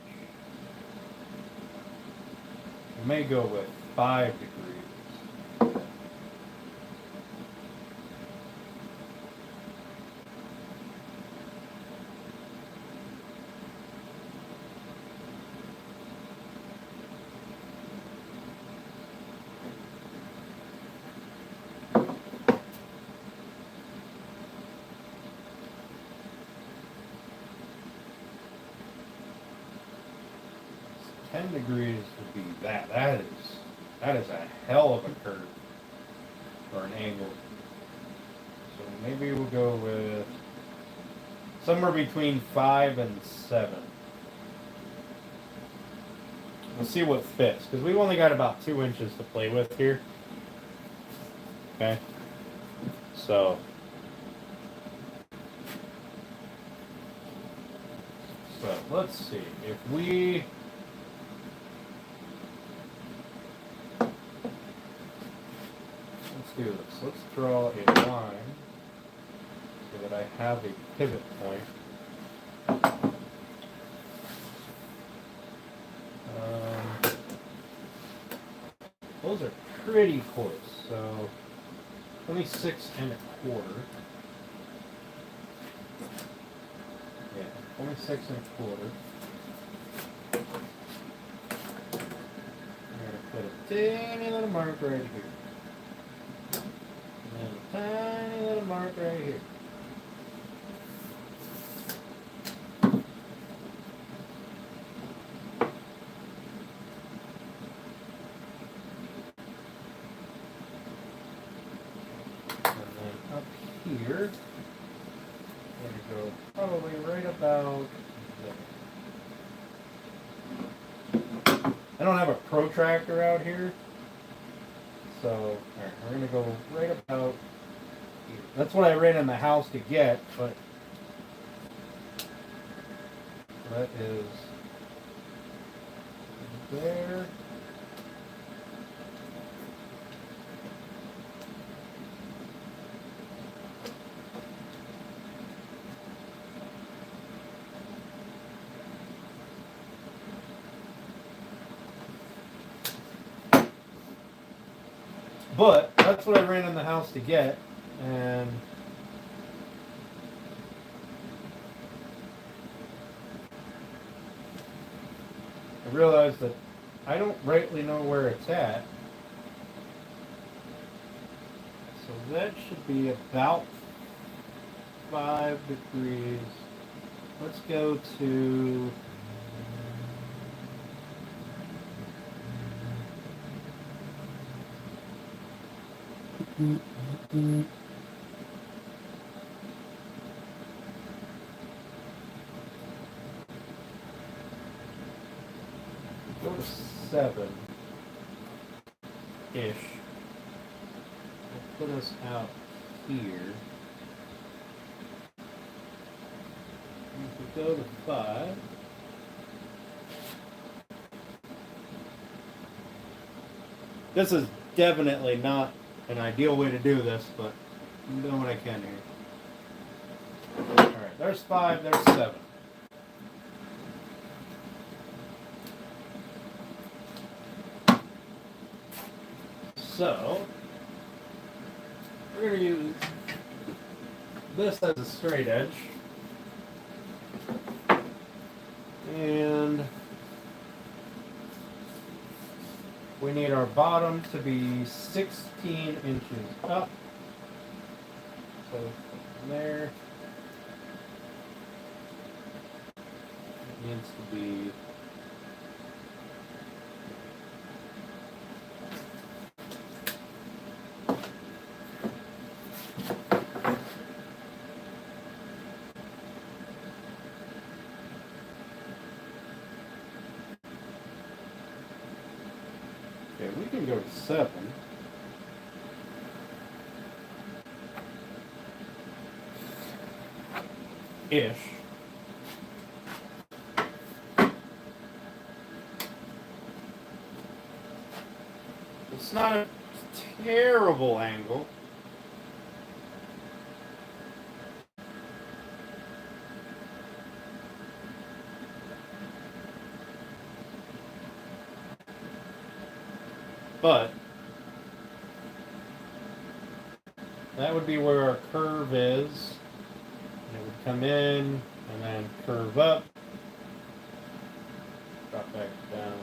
We may go with 5 degrees. 10 degrees would be that. That is a hell of a curve or an angle. So maybe we'll go with somewhere between 5 and 7. We'll see what fits, because we've only got about 2 inches to play with here. Okay. So let's see if we do this. Let's draw a line so that I have a pivot point. Those are pretty close. So 26 1/4. Yeah, 26 1/4. I'm going to put a tiny little mark right here. Tiny little mark right here. And then up here, I'm going to go probably right about there. I don't have a protractor out here, so all right, we're going to go right about. That's what I ran in the house to get, but that is there. But that's what I ran in the house to get. And I realized that I don't rightly know where it's at. So that should be about 5 degrees. Let's go to go to 7-ish. We'll put us out here. If we go to 5. This is definitely not an ideal way to do this, but I'm doing what I can here. Alright, there's 5, there's 7. So, we're going to use this as a straight edge. And we need our bottom to be 16 inches up. So from there, it needs to be we can go to 7. Ish. It's not a terrible angle. But that would be where our curve is. And it would come in and then curve up, drop back down.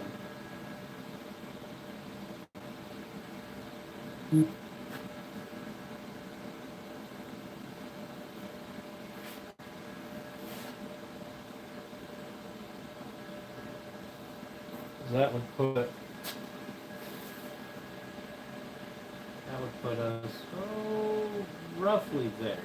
That would put us roughly there.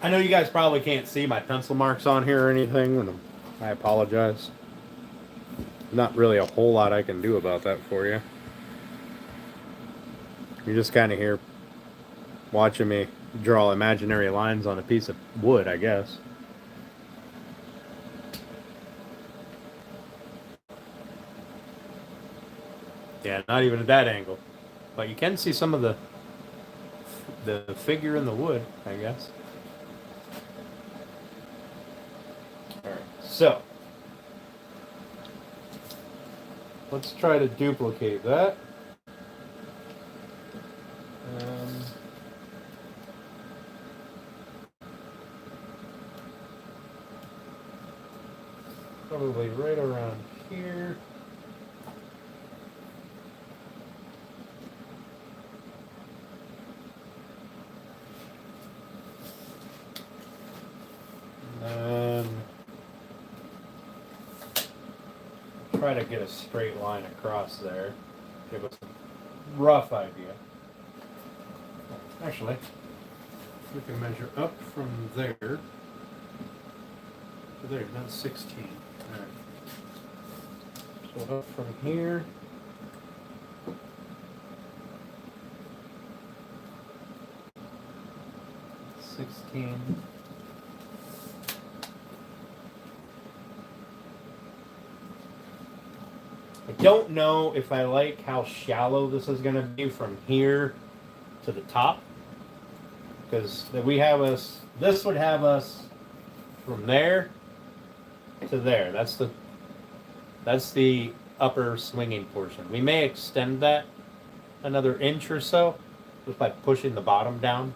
I know you guys probably can't see my pencil marks on here or anything, and I apologize. Not really a whole lot I can do about that for you. You're just kind of here watching me draw imaginary lines on a piece of wood, I guess. Yeah, not even at that angle. But you can see some of the figure in the wood, I guess. Alright, so let's try to duplicate that. Probably right around here. And then try to get a straight line across there. Give us a rough idea. Actually, we can measure up from there to there. That's 16. All right. So up from here. I don't know if I like how shallow this is going to be from here to the top, because this would have us from there to there. That's the upper swinging portion. We may extend that another inch or so just by pushing the bottom down.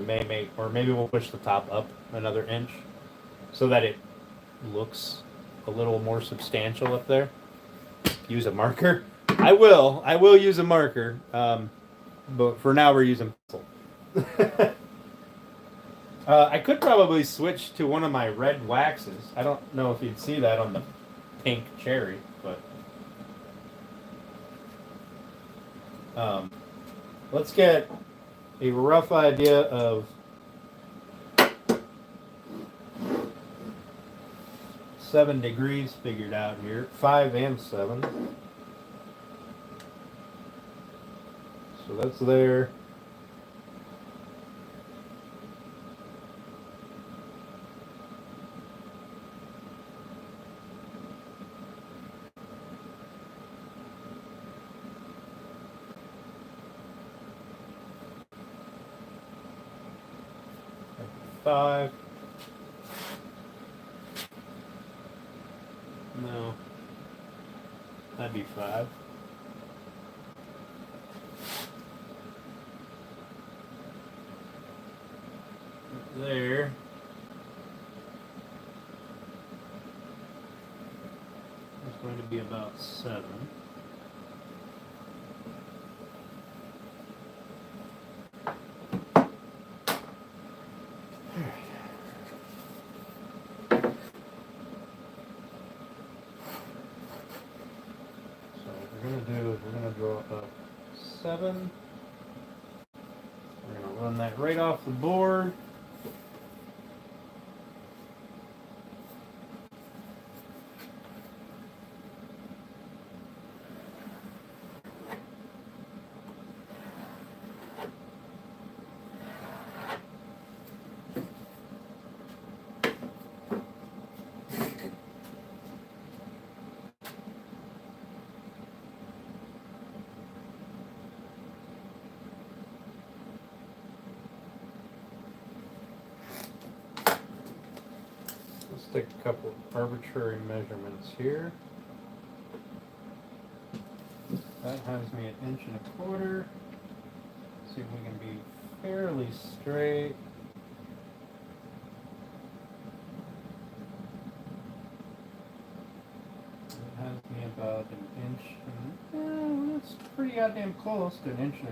Maybe we'll push the top up another inch so that it looks a little more substantial up there. Use a marker. I will use a marker, but for now we're using pencil. I could probably switch to one of my red waxes. I don't know if you'd see that on the pink cherry, but let's get a rough idea of 7 degrees figured out here. 5 and 7. So that's there. Five. No. That'd be 5. There. It's going to be about 7. We're going to draw up 7. We're going to run that right off the board. take a couple arbitrary measurements here. That has me an 1.25 inches. See if we can be fairly straight. It has me about 1 inch. That's pretty goddamn close to 1.25 inches.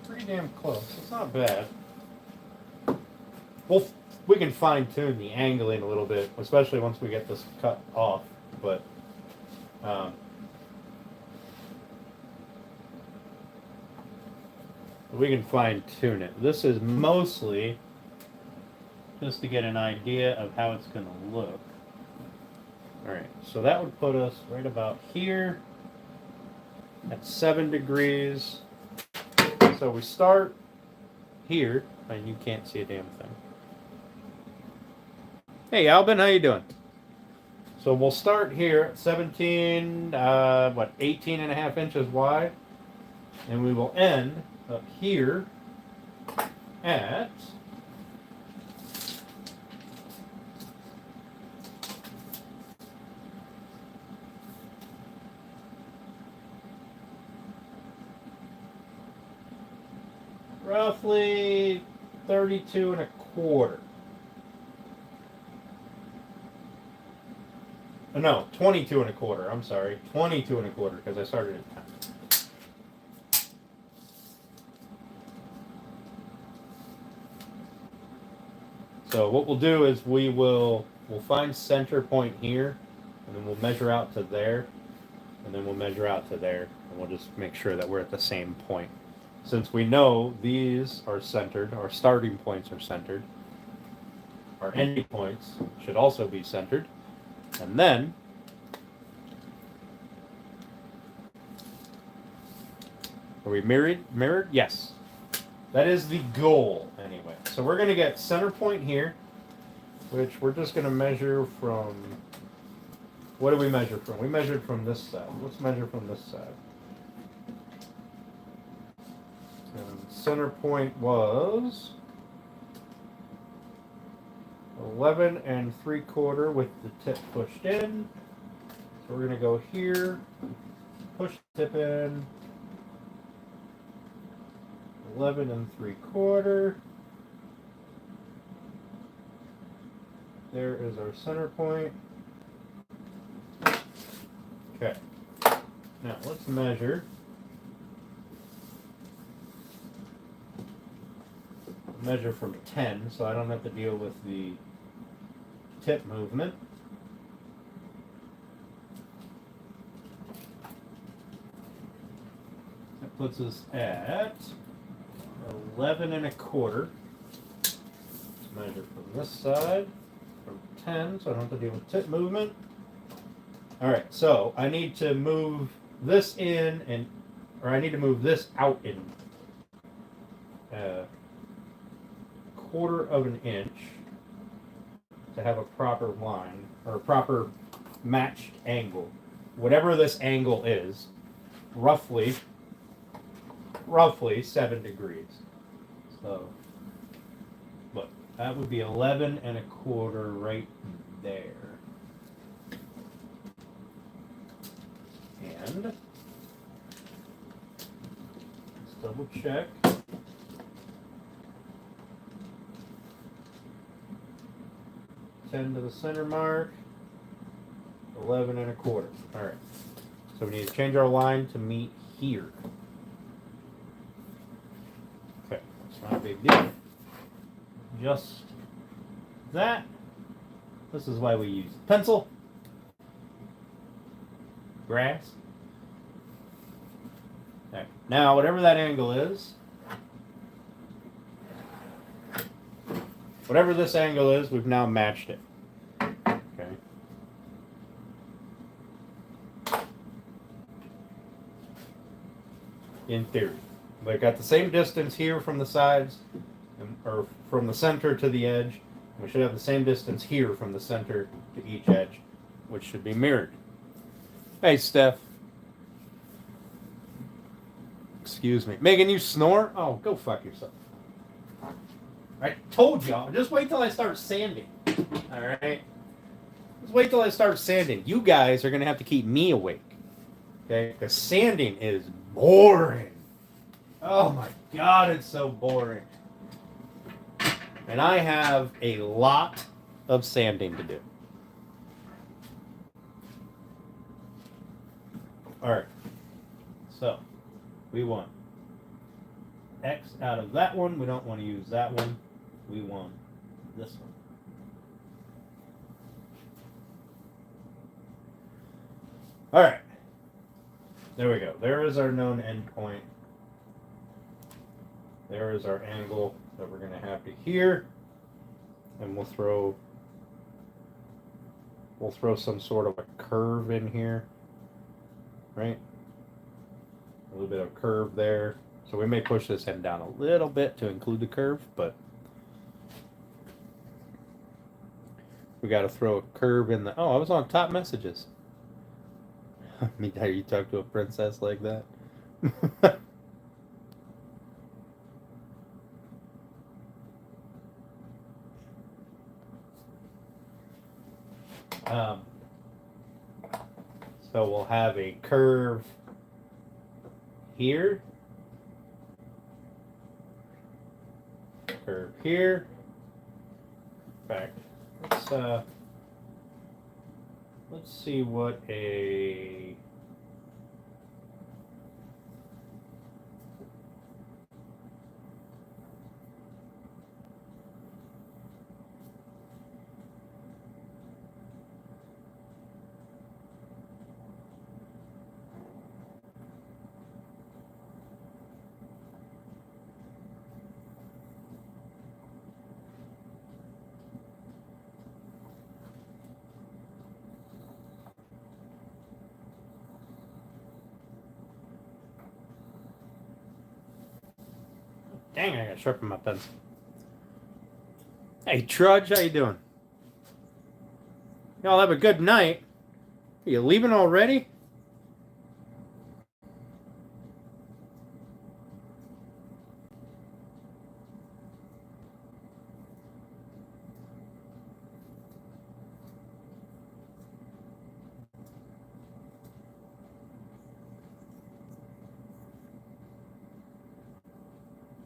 Pretty damn close. It's not bad. We can fine tune the angling a little bit, especially once we get this cut off. But we can fine tune it. This is mostly just to get an idea of how it's going to look. All right, so that would put us right about here at 7 degrees. So we start here, and you can't see a damn thing. Hey, Albin, how you doing? So we'll start here at 18 and a half inches wide, and we will end up here at roughly 32.25. No, 22.25. I'm sorry, 22.25 because I started at 10. So what we'll do is we'll find center point here, and then we'll measure out to there, and then we'll measure out to there, and we'll just make sure that we're at the same point. Since we know these are centered, our starting points are centered, our ending points should also be centered. And then are we mirrored? Yes. That is the goal anyway. So we're going to get center point here, which we're just going to measure from, what do we measure from? We measured from this side. Let's measure from this side. And center point was 11.75 with the tip pushed in. So we're going to go here, push the tip in, 11.75. There is our center point. Okay. Now let's measure. Measure from 10, so I don't have to deal with the tip movement. That puts us at 11.25. Let's measure from this side, from 10, so I don't have to deal with tip movement. All right, so I need to move this in, or I need to move this out in 1/4 of an inch to have a proper line, or a proper matched angle. Whatever this angle is, roughly 7 degrees. So, look, that would be 11.25 right there. And let's double check. 10 to the center mark, 11.25. All right. So we need to change our line to meet here. Okay, it's not a big deal. Just that. This is why we use pencil, grass. Okay. Now, whatever that angle is, whatever this angle is, we've now matched it. Okay. In theory. We've got the same distance here from the sides, or from the center to the edge. We should have the same distance here from the center to each edge, which should be mirrored. Hey, Steph. Excuse me. Megan, you snore? Oh, go fuck yourself. I told y'all. Just wait till I start sanding. All right? Just wait till I start sanding. You guys are going to have to keep me awake. Okay? Because sanding is boring. Oh my God, it's so boring. And I have a lot of sanding to do. All right. So, we want X out of that one. We don't want to use that one. We want this one. All right. There we go. There is our known endpoint. There is our angle that we're going to have to here. And we'll throw some sort of a curve in here. Right? A little bit of curve there. So we may push this end down a little bit to include the curve, but we got to throw a curve in the... Oh, I was on top messages. I mean, how you talk to a princess like that? So we'll have a curve here. Curve here. In fact, let's see what a... Dang, I gotta sharpen my pencil. Hey, Trudge, how you doing? Y'all have a good night. Are you leaving already?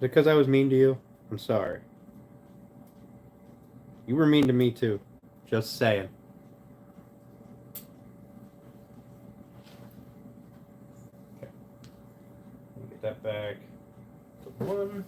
Because I was mean to you? I'm sorry. You were mean to me too. Just saying. Okay. Get that back to 1.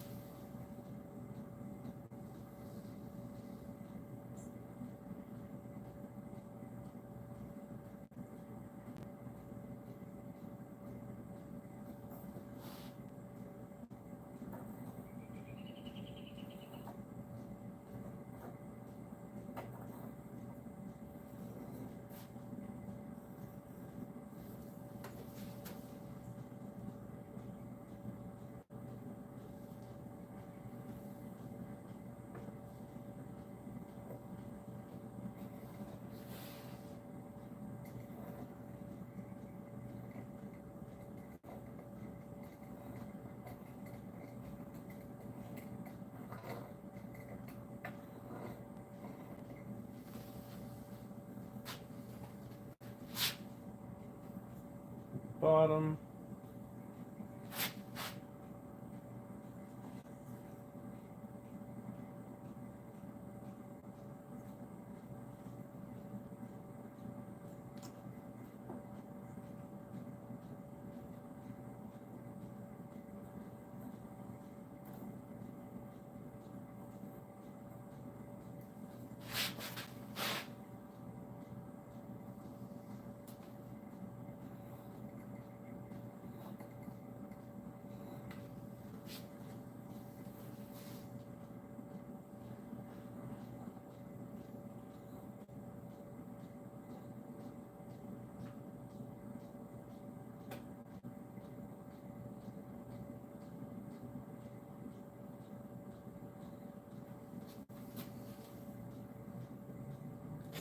Bottom.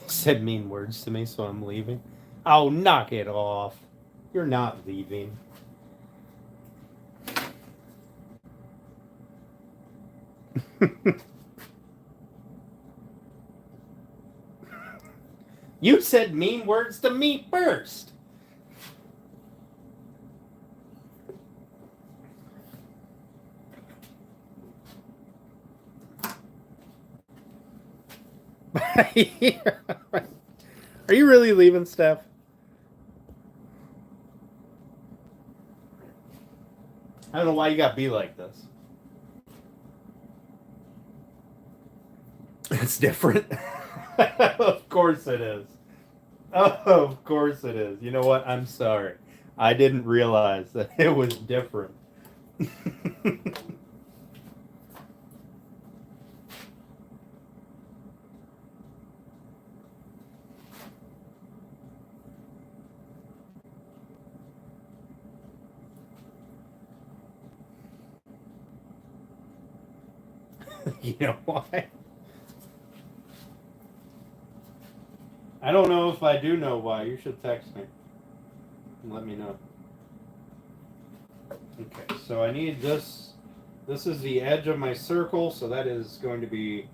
Said mean words to me, so I'm leaving. Oh, knock it off. You're not leaving. You said mean words to me first. Are you really leaving, Steph? I don't know why you got to be like this. It's different. Of course it is. Oh, of course it is. You know what? I'm sorry. I didn't realize that it was different. You know why? I don't know if I do know why. You should text me and let me know. Okay, so I need this. This is the edge of my circle, so that is going to be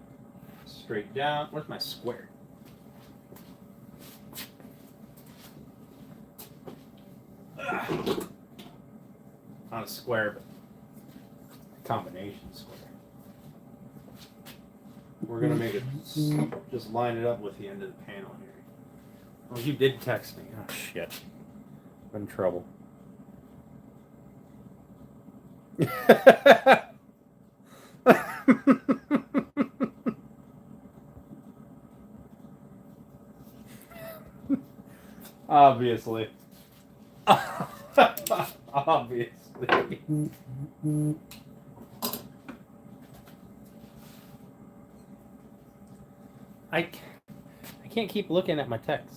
straight down. Where's my square? Not a square, but a combination square. We're gonna make it just line it up with the end of the panel here. Oh, you did text me. Oh shit. I'm in trouble. Obviously. Obviously. I can't keep looking at my text.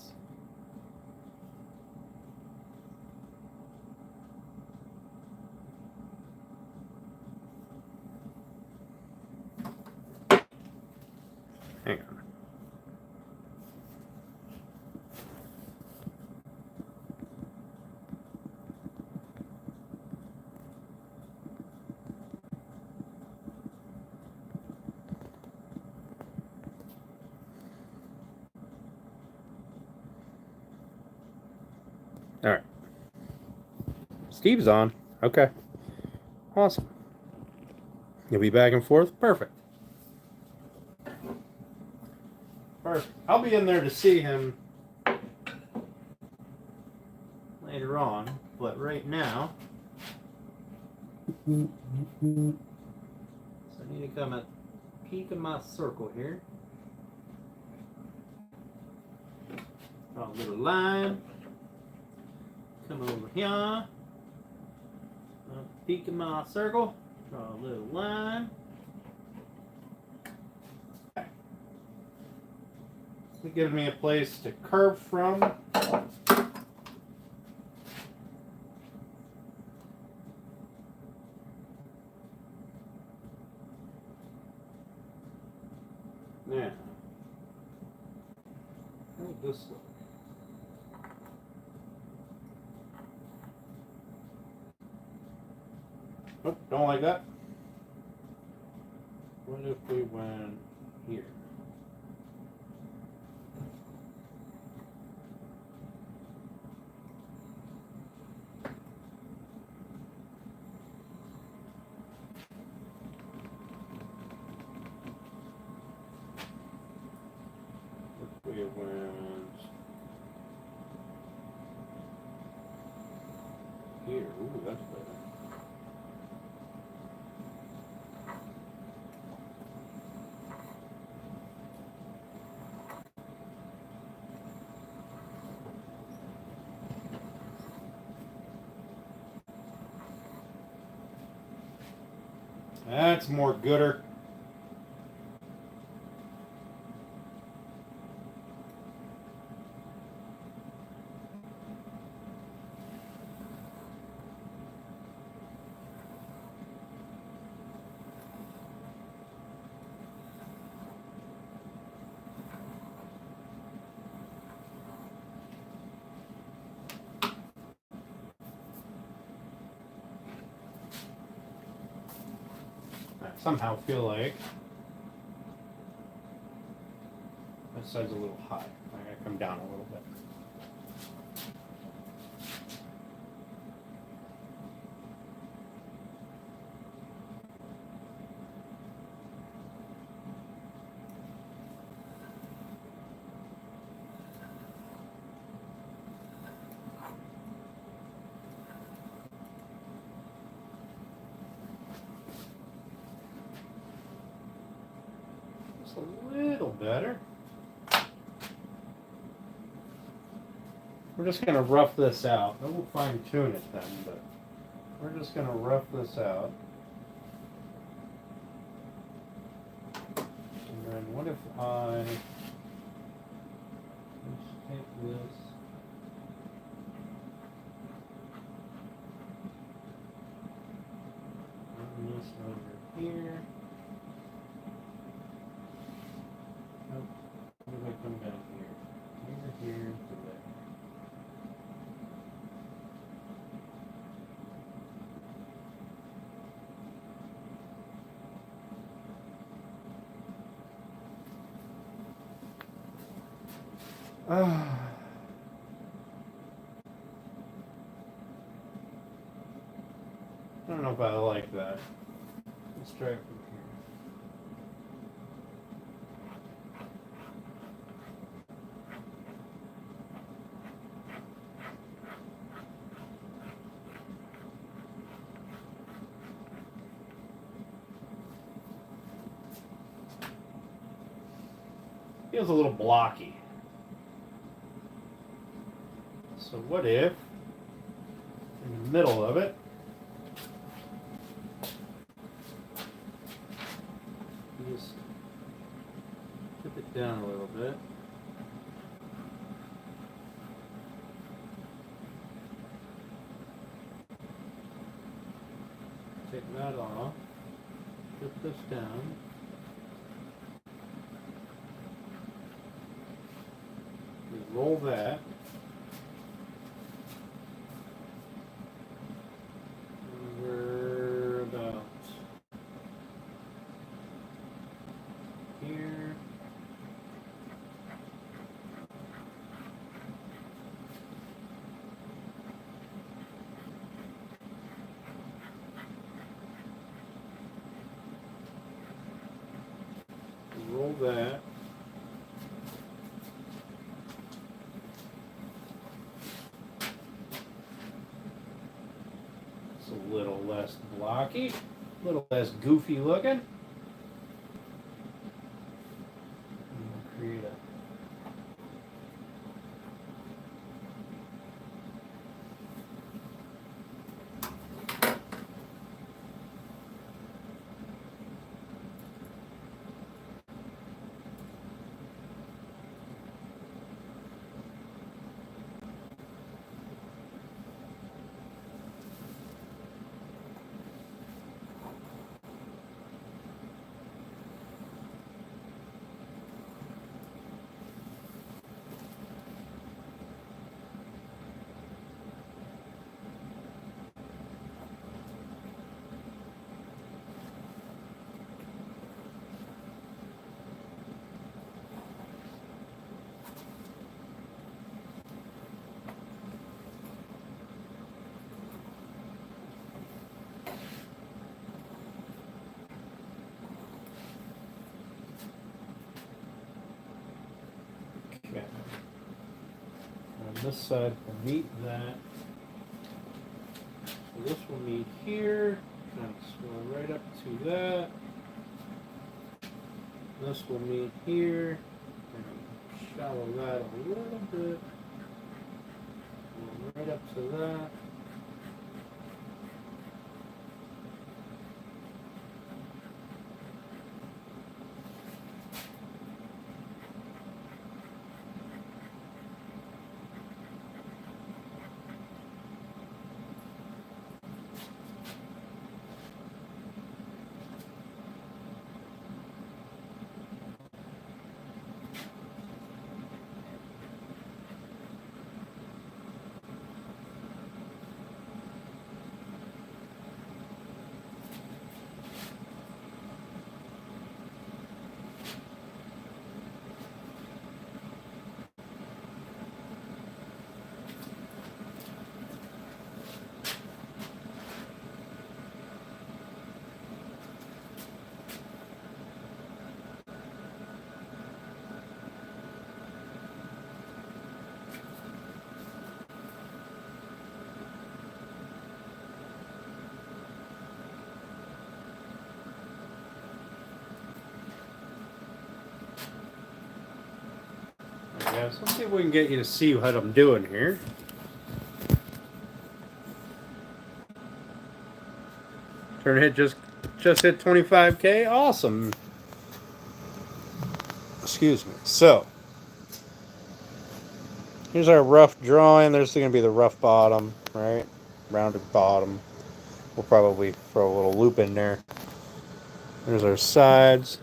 Hang on. All right. Steve's on. Okay. Awesome. You'll be back and forth? Perfect. Perfect. I'll be in there to see him later on, but right now, so I need to come at peak of my circle here. Draw a little line. Come over here. Peak of my circle. Draw a little line. It gives me a place to curve from. Now, how would this look? Oh, don't like that. What if we went here? If we went here, ooh, that's better. That's more gooder. I somehow feel like That side's a little high. I gotta come down a little bit. Just a little better. We're just going to rough this out. Then we'll fine tune it then, but we're just going to rough this out. And then what if I just take this, run this over here. Nope. What if I come down here? Here, to there. I don't know if I like that. Let's try it from here. Feels a little blocky. So what if, in the middle of it, you just tip it down a little bit. Take that off, put this down. You roll that. We're about here. Roll that. It's a little less blocky, a little less goofy looking. And we'll create a okay. And this side will meet that. So this will meet here, kind of swell right up to that. This will meet here, and shallow that a little bit. And right up to that. Yeah, so let's see if we can get you to see what I'm doing here. Turn hit just hit 25K. Awesome. Excuse me. So here's our rough drawing. There's going to be the rough bottom, right? Rounded bottom. We'll probably throw a little loop in there. There's our sides.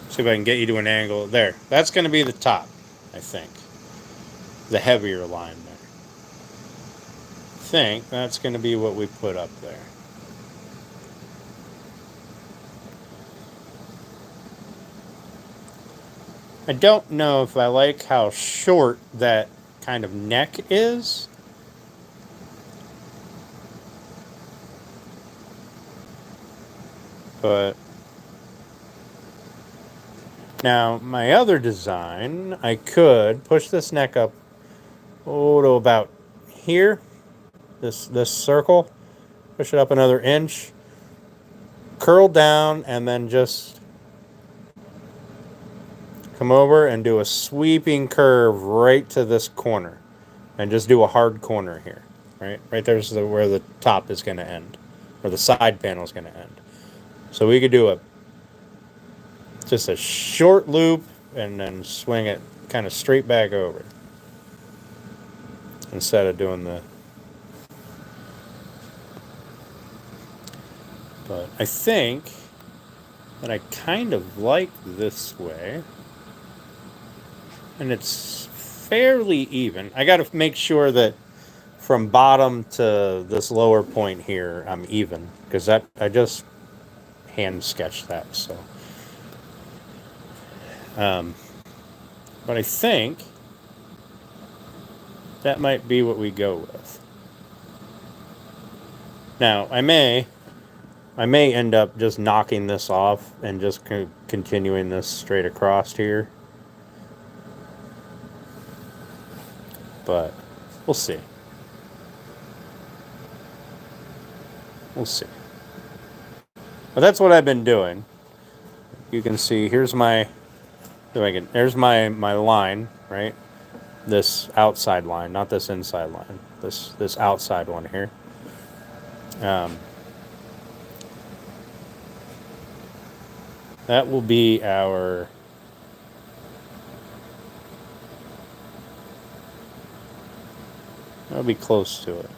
See if I can get you to an angle. There. That's going to be the top, I think. The heavier line there. I think that's going to be what we put up there. I don't know if I like how short that kind of neck is. But now my other design, I could push this neck up to about here, this circle, push it up another inch, curl down, and then just come over and do a sweeping curve right to this corner, and just do a hard corner here, right there's where the top is going to end, or the side panel is going to end. So we could do just a short loop and then swing it kind of straight back over, instead of doing the... But I think that I kind of like this way, and it's fairly even. I got to make sure that from bottom to this lower point here I'm even, because that I just hand sketched that. So but I think that might be what we go with. Now I may end up just knocking this off and just continuing this straight across here, but we'll see. We'll see. But that's what I've been doing. You can see here's my... There's my line, right? This outside line, not this inside line. This outside one here. That will be our... That'll be close to it.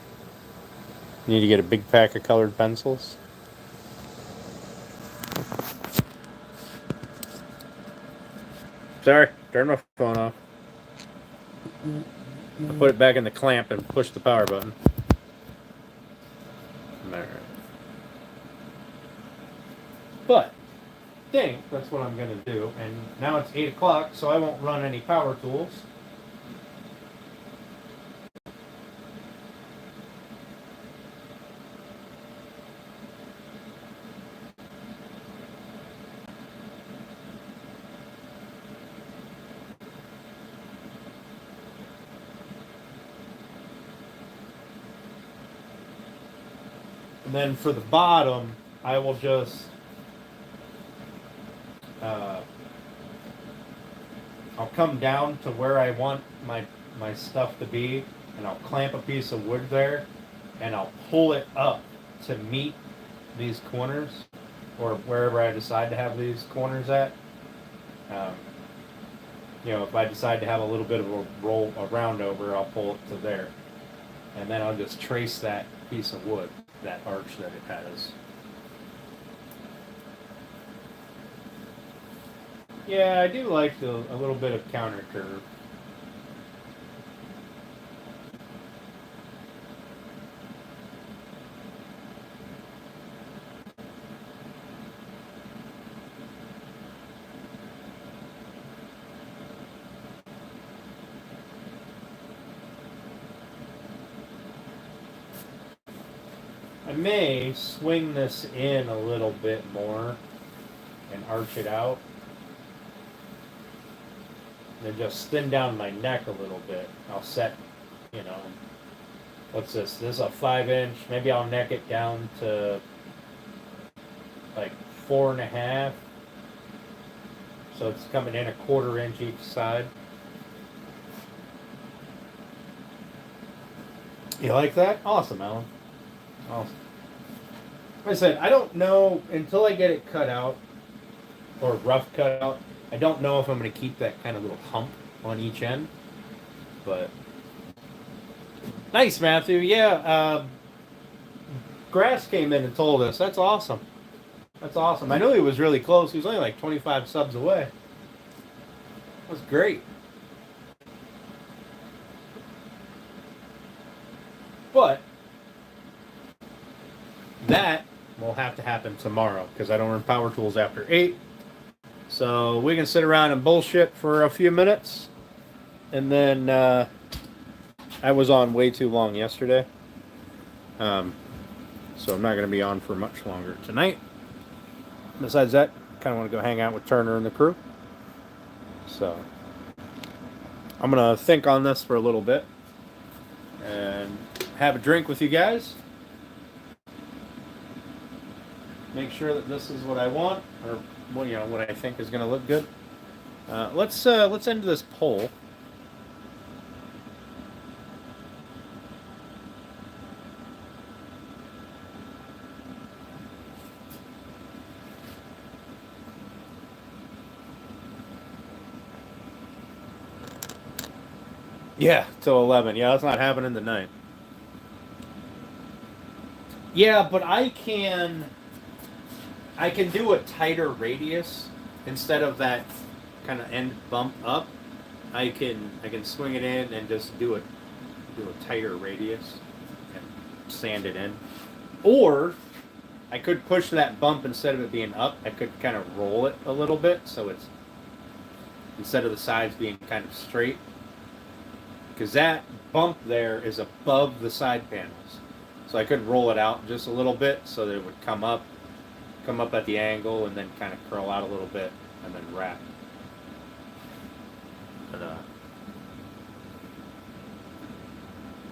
Need to get a big pack of colored pencils. Sorry, turn my phone off. I put it back in the clamp and push the power button. Alright. But I think that's what I'm going to do. And now it's 8 o'clock, so I won't run any power tools. And then for the bottom, I will just I'll come down to where I want my stuff to be, and I'll clamp a piece of wood there, and I'll pull it up to meet these corners, or wherever I decide to have these corners at. If I decide to have a little bit of a round over, I'll pull it to there, and then I'll just trace that piece of wood, that arch that it has. Yeah, I do like a little bit of counter curve. I may swing this in a little bit more and arch it out. And just thin down my neck a little bit. I'll set, what's this? This is a 5-inch. Maybe I'll neck it down to like 4.5. So it's coming in 1/4 inch each side. You like that? Awesome, Alan. Awesome. Like I said, I don't know until I get it cut out or rough cut out. I don't know if I'm going to keep that kind of little hump on each end. But nice, Matthew. Yeah, Grass came in and told us. That's awesome. That's awesome. I knew he was really close. He was only like 25 subs away. That was great. But that will have to happen tomorrow because I don't run power tools after 8. So we can sit around and bullshit for a few minutes. And then I was on way too long yesterday. So I'm not going to be on for much longer tonight. Besides that, kind of want to go hang out with Turner and the crew. So I'm going to think on this for a little bit and have a drink with you guys. Make sure that this is what I want, or what I think is going to look good. Let's end this poll. Yeah, till 11. Yeah, that's not happening tonight. Yeah, but I can do a tighter radius instead of that kind of end bump up. I can swing it in and just do a tighter radius and sand it in. Or I could push that bump instead of it being up. I could kind of roll it a little bit so it's instead of the sides being kind of straight. Because that bump there is above the side panels. So I could roll it out just a little bit so that it would come up at the angle and then kind of curl out a little bit and then wrap. But,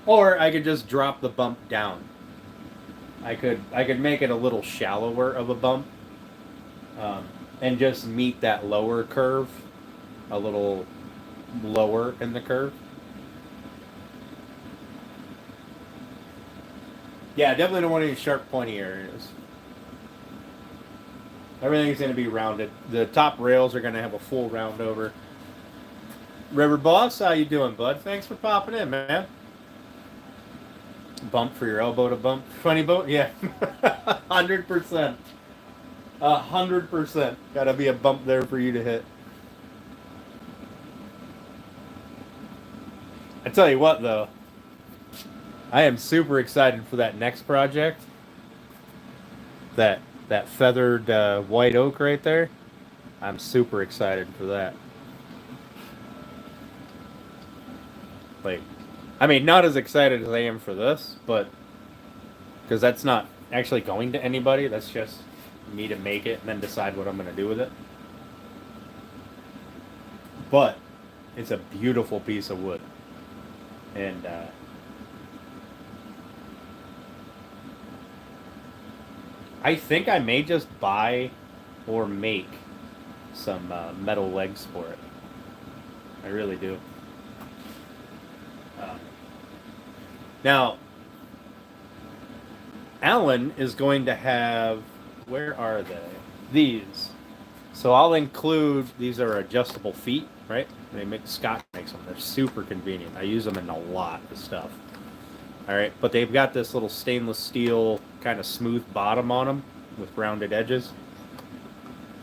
or I could just drop the bump down. I could make it a little shallower of a bump and just meet that lower curve a little lower in the curve. Yeah, definitely don't want any sharp, pointy areas. Everything's going to be rounded. The top rails are going to have a full round over. River Boss, how you doing, bud? Thanks for popping in, man. Bump for your elbow to bump. Funny boat? Yeah. 100%. 100%. Got to be a bump there for you to hit. I tell you what, though. I am super excited for that next project. That feathered white oak right there. I'm super excited for that. Like, I mean, not as excited as I am for this, but because that's not actually going to anybody. That's just me to make it and then decide what I'm going to do with it. But it's a beautiful piece of wood. And I think I may just buy or make some metal legs for it. I really do. Now, Alan is going to have, where are they? These. So I'll include, these are adjustable feet, right? Scott makes them. They're super convenient. I use them in a lot of stuff. All right, but they've got this little stainless steel kind of smooth bottom on them with rounded edges.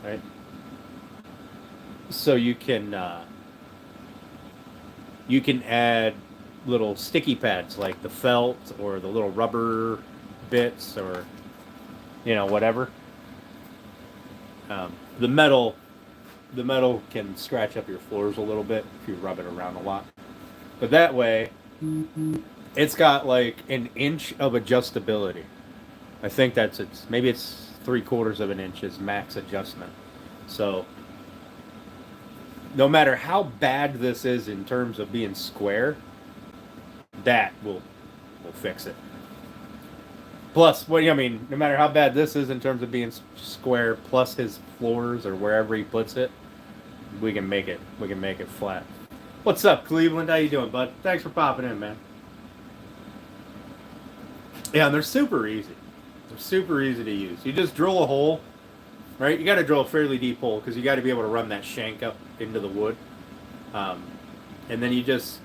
All right. So you can add little sticky pads like the felt or the little rubber bits or whatever. The metal can scratch up your floors a little bit if you rub it around a lot. But that way, it's got like an inch of adjustability. I think maybe it's 3/4 of an inch is max adjustment. So no matter how bad this is in terms of being square, that will fix it. Plus, no matter how bad this is in terms of being square, plus his floors or wherever he puts it, we can make it flat. What's up, Cleveland? How you doing, bud? Thanks for popping in, man. Yeah, and they're super easy. They're super easy to use. You just drill a hole, right? You got to drill a fairly deep hole because you got to be able to run that shank up into the wood, and then you just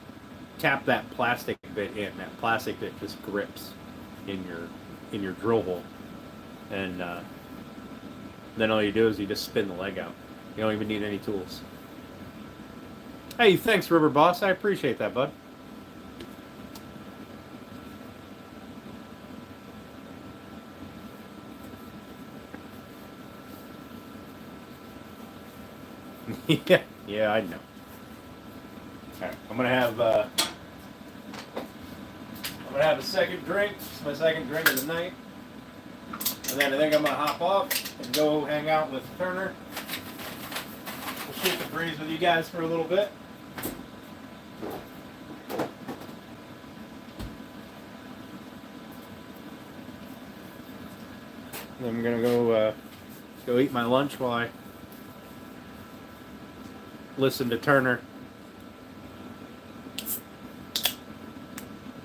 tap that plastic bit in. That plastic bit just grips in your drill hole, and then all you do is you just spin the leg out. You don't even need any tools. Hey, thanks, River Boss. I appreciate that, bud. yeah, I know. All right, I'm gonna have a second drink. It's my second drink of the night, and then I think I'm gonna hop off and go hang out with Turner. We'll shoot the breeze with you guys for a little bit. Then I'm gonna go eat my lunch while I listen to Turner.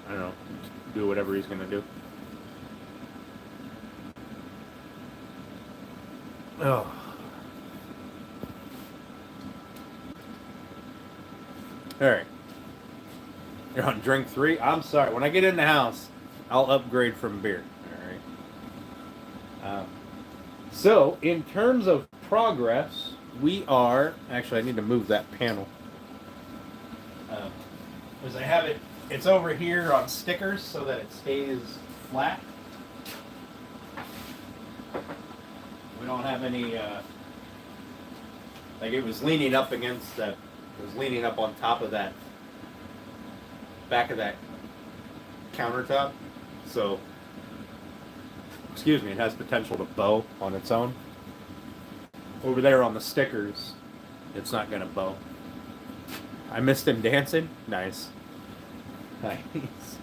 I don't know, do whatever he's gonna do. Oh. All right. You're on drink 3? I'm sorry. When I get in the house, I'll upgrade from beer. All right. So, in terms of progress, we are... Actually, I need to move that panel. Because I have it... It's over here on stickers so that it stays flat. We don't have any... like, it was leaning up against that... It was leaning up on top of that... back of that countertop. So... Excuse me, it has potential to bow on its own. Over there on the stickers, it's not going to bow. I missed him dancing? Nice. Nice.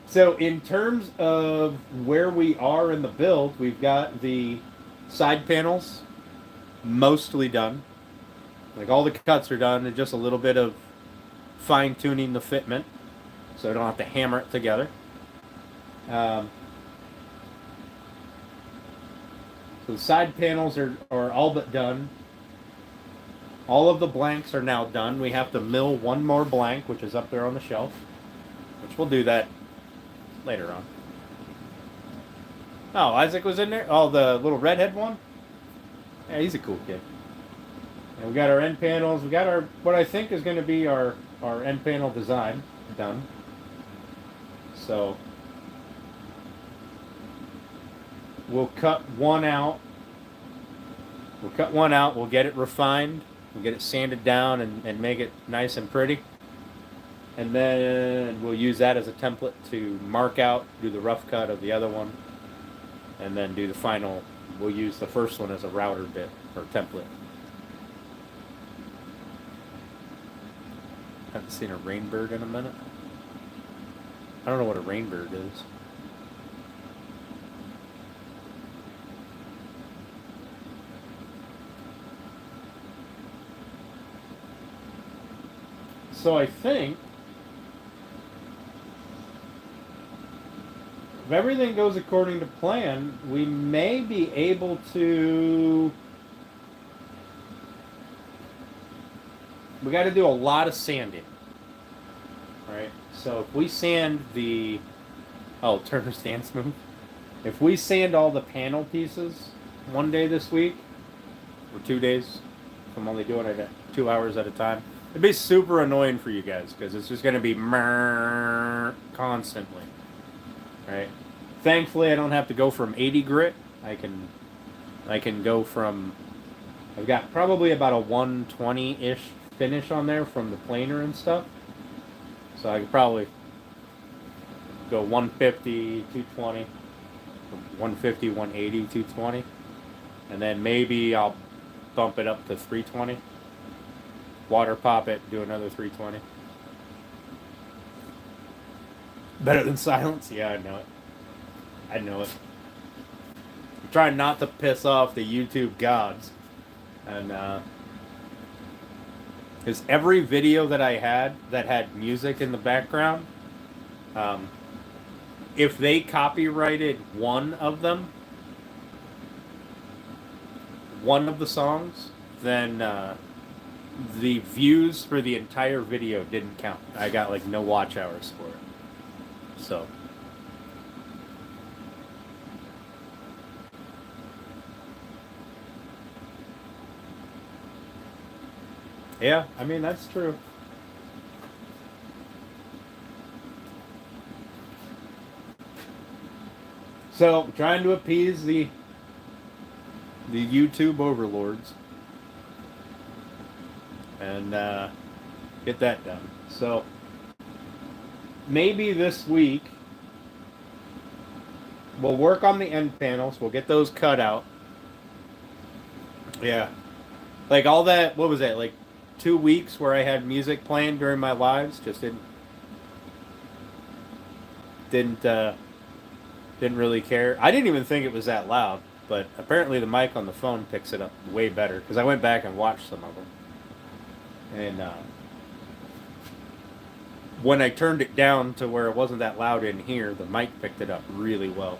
So in terms of where we are in the build, we've got the side panels mostly done. Like all the cuts are done, and just a little bit of fine-tuning the fitment, so I don't have to hammer it together. So the side panels are all but done. All of the blanks are now done. We have to mill one more blank, which is up there on the shelf, which we'll do that later on. Oh, Isaac was in there? Oh, the little redhead one? Yeah, he's a cool kid. And we got our end panels. We got our, what I think is going to be our end panel design done. So we'll cut one out. We'll get it refined. We'll get it sanded down and make it nice and pretty. And then we'll use that as a template to mark out, do the rough cut of the other one. And then do the final, we'll use the first one as a router bit or template. Haven't seen a rainbird in a minute. I don't know what a rainbird is. So I think if everything goes according to plan, we may be able to... We got to do a lot of sanding. Right? So if we sand the... Oh, Turner's dance move. If we sand all the panel pieces one day this week, or 2 days, if I'm only doing it at 2 hours at a time, it'd be super annoying for you guys because it's just going to be constantly. Right? Thankfully, I don't have to go from 80 grit. I can go from... I've got probably about a 120-ish finish on there from the planer and stuff. So I could probably go 150, 220, 150, 180, 220. And then maybe I'll bump it up to 320. Water pop it, do another 320. Better than silence? Yeah, I know it. I know it. I'm trying not to piss off the YouTube gods. And because every video that I had that had music in the background, um, if they copyrighted one of them, one of the songs, then the views for the entire video didn't count. I got like no watch hours for it. So. Yeah, I mean, that's true. So, trying to appease the YouTube overlords and get that done. So, maybe this week we'll work on the end panels. We'll get those cut out. Yeah. Like all that, what was that? Like 2 weeks where I had music playing during my lives, just didn't didn't really care. I didn't even think it was that loud, but apparently the mic on the phone picks it up way better because I went back and watched some of them. And when I turned it down to where it wasn't that loud in here, the mic picked it up really well.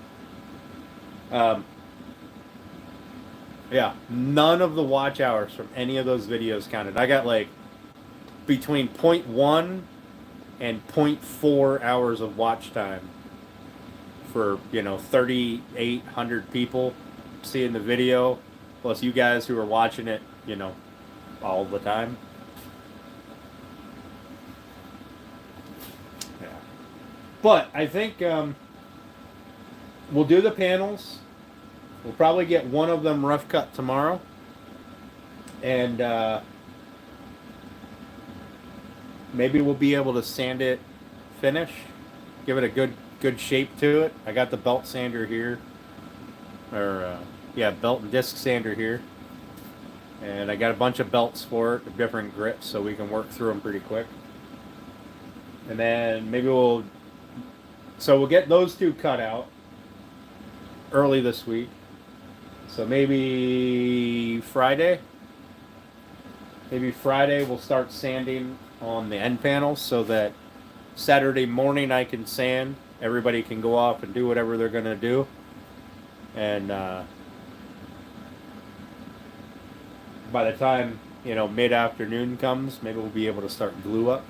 Yeah, none of the watch hours from any of those videos counted. I got like between 0.1 and 0.4 hours of watch time for 3,800 people seeing the video, plus you guys who are watching it, all the time. Yeah, but I think we'll do the panels. We'll probably get one of them rough cut tomorrow, and maybe we'll be able to sand it finish, give it a good shape to it. I got the belt sander here, or belt and disc sander here, and I got a bunch of belts for it, different grips, so we can work through them pretty quick. And then maybe we'll get those two cut out early this week. So maybe Friday we'll start sanding on the end panels so that Saturday morning I can sand. Everybody can go off and do whatever they're going to do. And by the time, mid-afternoon comes, maybe we'll be able to start glue up.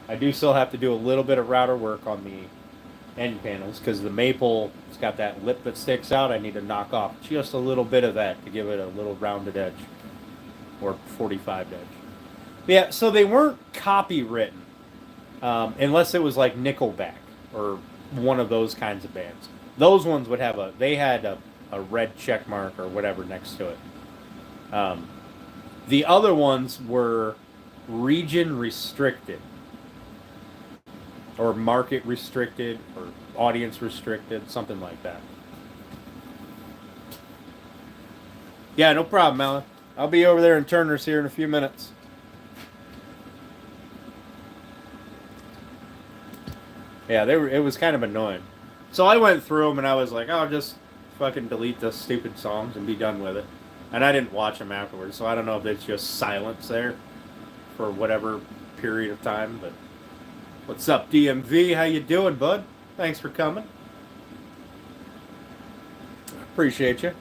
I do still have to do a little bit of router work on the end panels because the maple, it's got that lip that sticks out. I need to knock off just a little bit of that to give it a little rounded edge, or 45 edge. Yeah, so they weren't copywritten unless it was like Nickelback or one of those kinds of bands. Those ones would have they had a red check mark or whatever next to it. The other ones were region restricted, or market restricted, or audience restricted, something like that. Yeah, no problem, Alan. I'll be over there in Turner's here in a few minutes. Yeah, it was kind of annoying. So I went through them and I was like, oh, just fucking delete the stupid songs and be done with it. And I didn't watch them afterwards, so I don't know if it's just silence there for whatever period of time, but what's up, DMV? How you doing, bud? Thanks for coming. Appreciate you.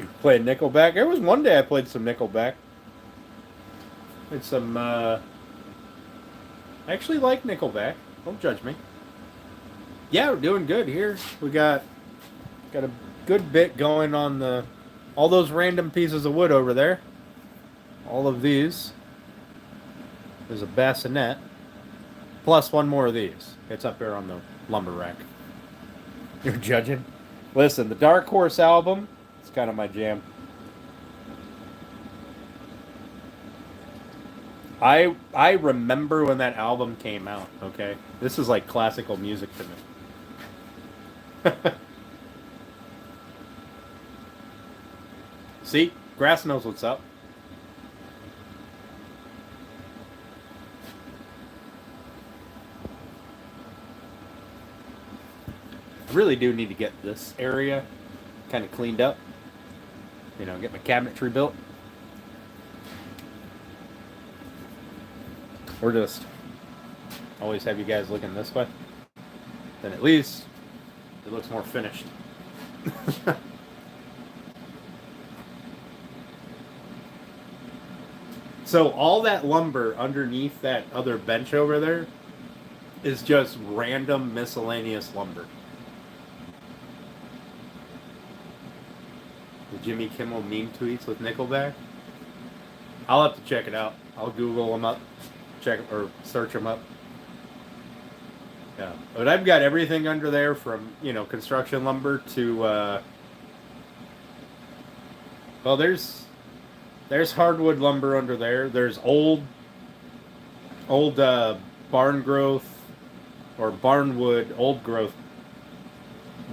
You played Nickelback? There was one day I played some Nickelback. Played some, I actually like Nickelback. Don't judge me. Yeah, we're doing good here. We got a good bit going on all those random pieces of wood over there. All of these. There's a bassinet. Plus one more of these. It's up there on the lumber rack. You're judging? Listen, the Dark Horse album, it's kind of my jam. I remember when that album came out, okay? This is like classical music to me. See? Grass knows what's up. I really do need to get this area kind of cleaned up. get my cabinetry built. Or just always have you guys looking this way. Then at least it looks more finished. So all that lumber underneath that other bench over there is just random miscellaneous lumber. The Jimmy Kimmel meme tweets with Nickelback. I'll have to check it out. I'll Google them up, check or search them up. Yeah, but I've got everything under there from construction lumber to well, there's hardwood lumber under there. There's old barn growth or barnwood old growth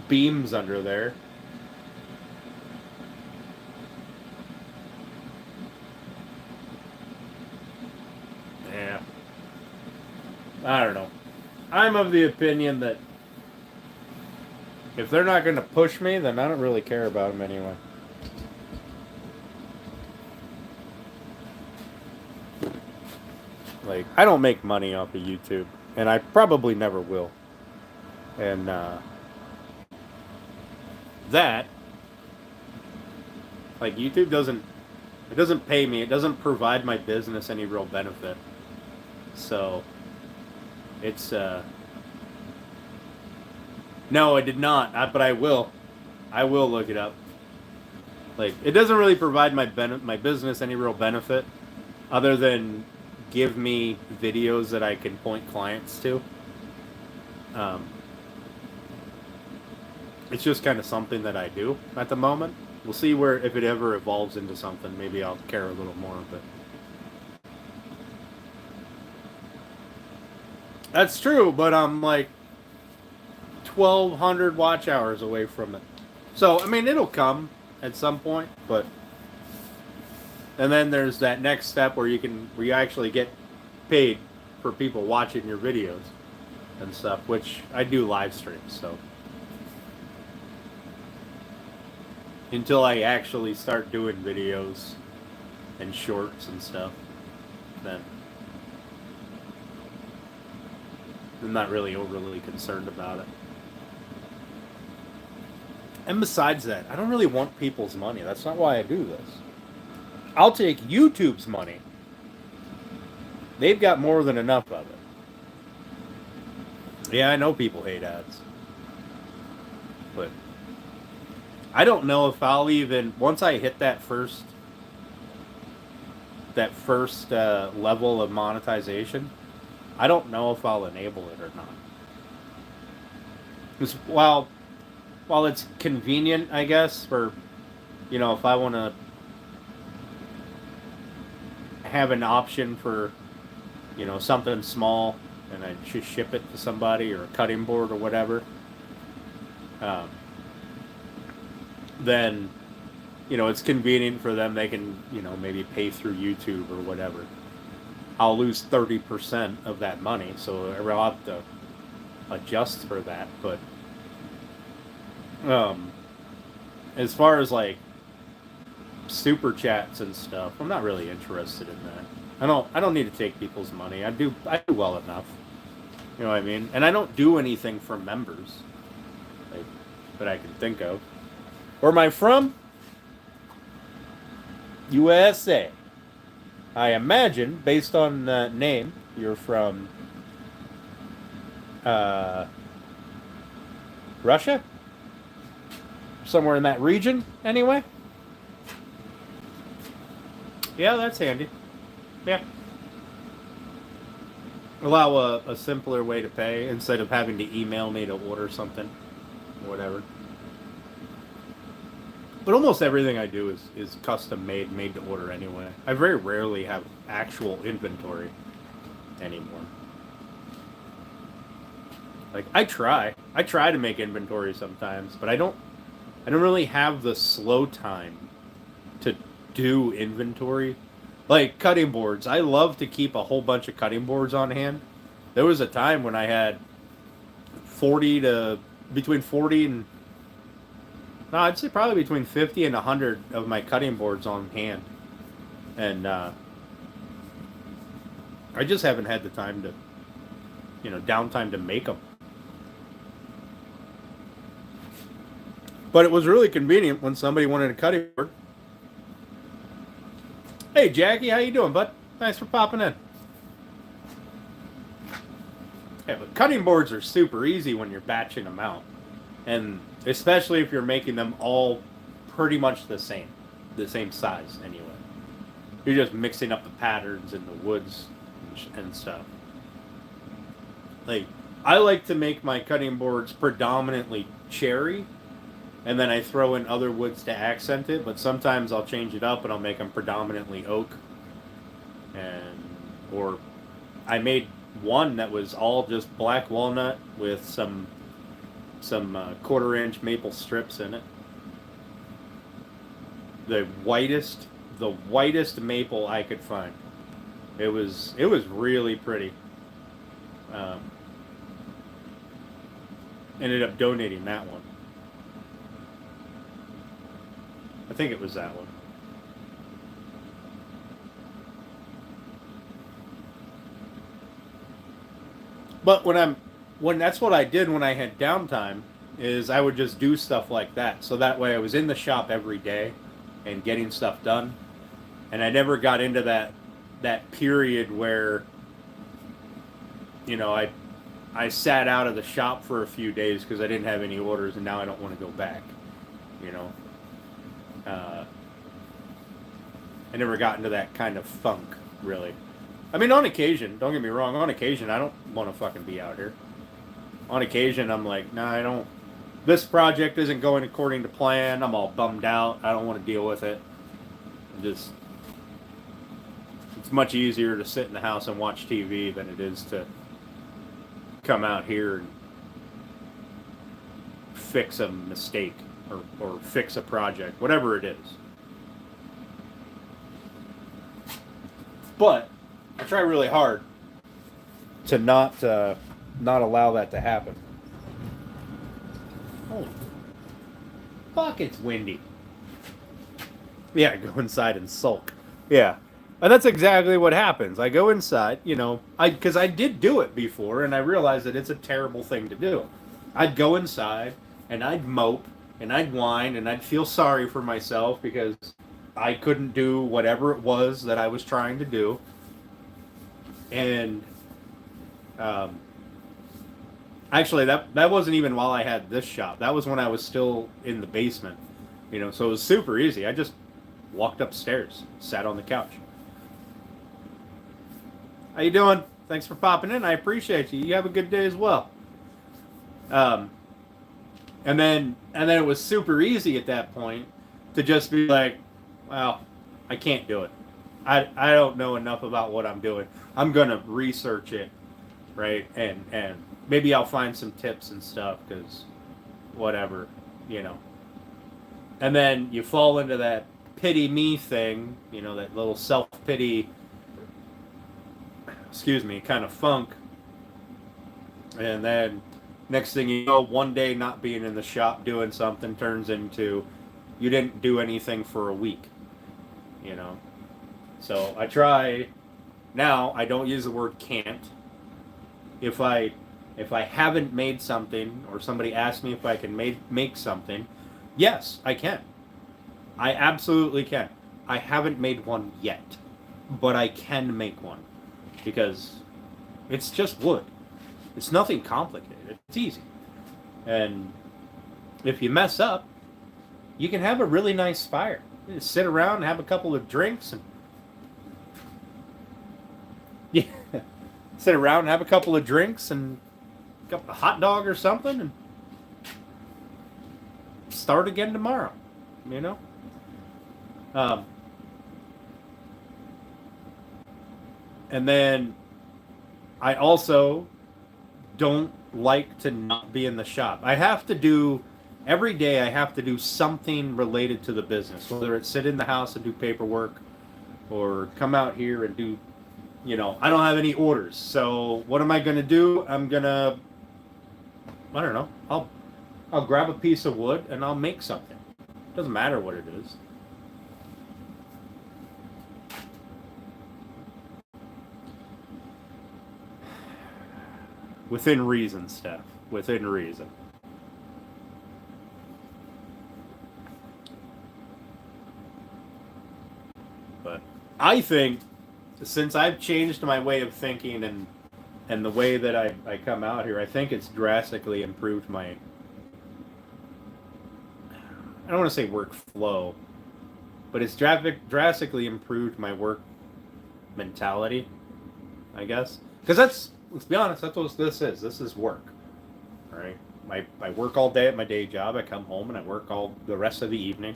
beams under there. Yeah. I don't know. I'm of the opinion that if they're not going to push me, then I don't really care about them anyway. Like, I don't make money off of YouTube, and I probably never will. And that, like, YouTube doesn't pay me. It doesn't provide my business any real benefit. So, it's no, I did not. But I will. I will look it up. Like, it doesn't really provide my business any real benefit, other than give me videos that I can point clients to. It's just kind of something that I do at the moment. We'll see if it ever evolves into something. Maybe I'll care a little more, but that's true. But I'm like 1,200 watch hours away from it. So I mean, it'll come at some point, but. And then there's that next step where you actually get paid for people watching your videos and stuff, which I do live streams, so until I actually start doing videos and shorts and stuff, then I'm not really overly concerned about it. And besides that, I don't really want people's money. That's not why I do this. I'll take YouTube's money. They've got more than enough of it. Yeah, I know people hate ads. But I don't know if I'll even, once I hit that first level of monetization, I don't know if I'll enable it or not. Because while it's convenient, I guess, for, if I want to have an option for, something small, and I just ship it to somebody or a cutting board or whatever, then, it's convenient for them. They can, maybe pay through YouTube or whatever. I'll lose 30% of that money, so I'll have to adjust for that. But as far as like super chats and stuff, I'm not really interested in that. I don't need to take people's money. I do well enough. You know what I mean? And I don't do anything for members, like, that I can think of. Where am I from? USA. I imagine, based on the name, you're from Russia? Somewhere in that region, anyway? Yeah, that's handy. Yeah. Allow a simpler way to pay instead of having to email me to order something or whatever. But almost everything I do is custom made to order anyway. I very rarely have actual inventory anymore. Like, I try to make inventory sometimes, but I don't really have the slow time to do inventory. Like cutting boards, I love to keep a whole bunch of cutting boards on hand. There was a time when I had between 40 and No, I'd say probably between 50 and 100 of my cutting boards on hand. And I just haven't had the time to, downtime to make them. But it was really convenient when somebody wanted a cutting board. Hey, Jackie, how you doing, bud? Thanks for popping in. Yeah, but cutting boards are super easy when you're batching them out. And especially if you're making them all pretty much the same size anyway. You're just mixing up the patterns and the woods and stuff. Like, I like to make my cutting boards predominantly cherry, and then I throw in other woods to accent it, but sometimes I'll change it up and I'll make them predominantly oak. Or I made one that was all just black walnut with some 1/4-inch maple strips in it. The whitest maple I could find. It was really pretty. Ended up donating that one. I think it was that one. But when that's what I did when I had downtime, is I would just do stuff like that. So that way I was in the shop every day and getting stuff done. And I never got into that period where, I sat out of the shop for a few days because I didn't have any orders, and now I don't want to go back. I never got into that kind of funk, really. I mean, on occasion, don't get me wrong, on occasion, I don't want to fucking be out here. On occasion, I'm like, nah, I don't. This project isn't going according to plan. I'm all bummed out. I don't want to deal with it. It's much easier to sit in the house and watch TV than it is to come out here and fix a mistake or fix a project, whatever it is. But I try really hard to not allow that to happen. Holy fuck, it's windy. Yeah, go inside and sulk. Yeah. And that's exactly what happens. I go inside, because I did do it before, and I realized that it's a terrible thing to do. I'd go inside, and I'd mope, and I'd whine, and I'd feel sorry for myself because I couldn't do whatever it was that I was trying to do. And actually, that wasn't even while I had this shop. That was when I was still in the basement. So it was super easy. I just walked upstairs, sat on the couch. How you doing? Thanks for popping in. I appreciate you. You have a good day as well. And then it was super easy at that point to just be like, well, I can't do it. I don't know enough about what I'm doing. I'm gonna research it, right? And maybe I'll find some tips and stuff, because whatever, And then you fall into that pity me thing, that little self-pity, kind of funk. And then next thing you know, one day not being in the shop doing something turns into you didn't do anything for a week, So I try, now I don't use the word can't. If I haven't made something, or somebody asks me if I can make something, yes, I can. I absolutely can. I haven't made one yet, but I can make one, because it's just wood. It's nothing complicated. It's easy. And if you mess up, you can have a really nice fire. You just sit around and have a couple of drinks and sit around and have a couple of drinks and a hot dog or something and start again tomorrow, and then I also don't like to not be in the shop. Every day I have to do something related to the business, whether it's sit in the house and do paperwork or come out here and do, I don't have any orders. So what am I going to do? I don't know. I'll grab a piece of wood and I'll make something. Doesn't matter what it is. Within reason, Steph. Within reason. But I think since I've changed my way of thinking and the way that I come out here, I think it's drastically improved my, I don't want to say workflow, but it's drastically improved my work mentality, I guess. Because let's be honest, that's what this is. This is work, right? I work all day at my day job. I come home and I work all the rest of the evening,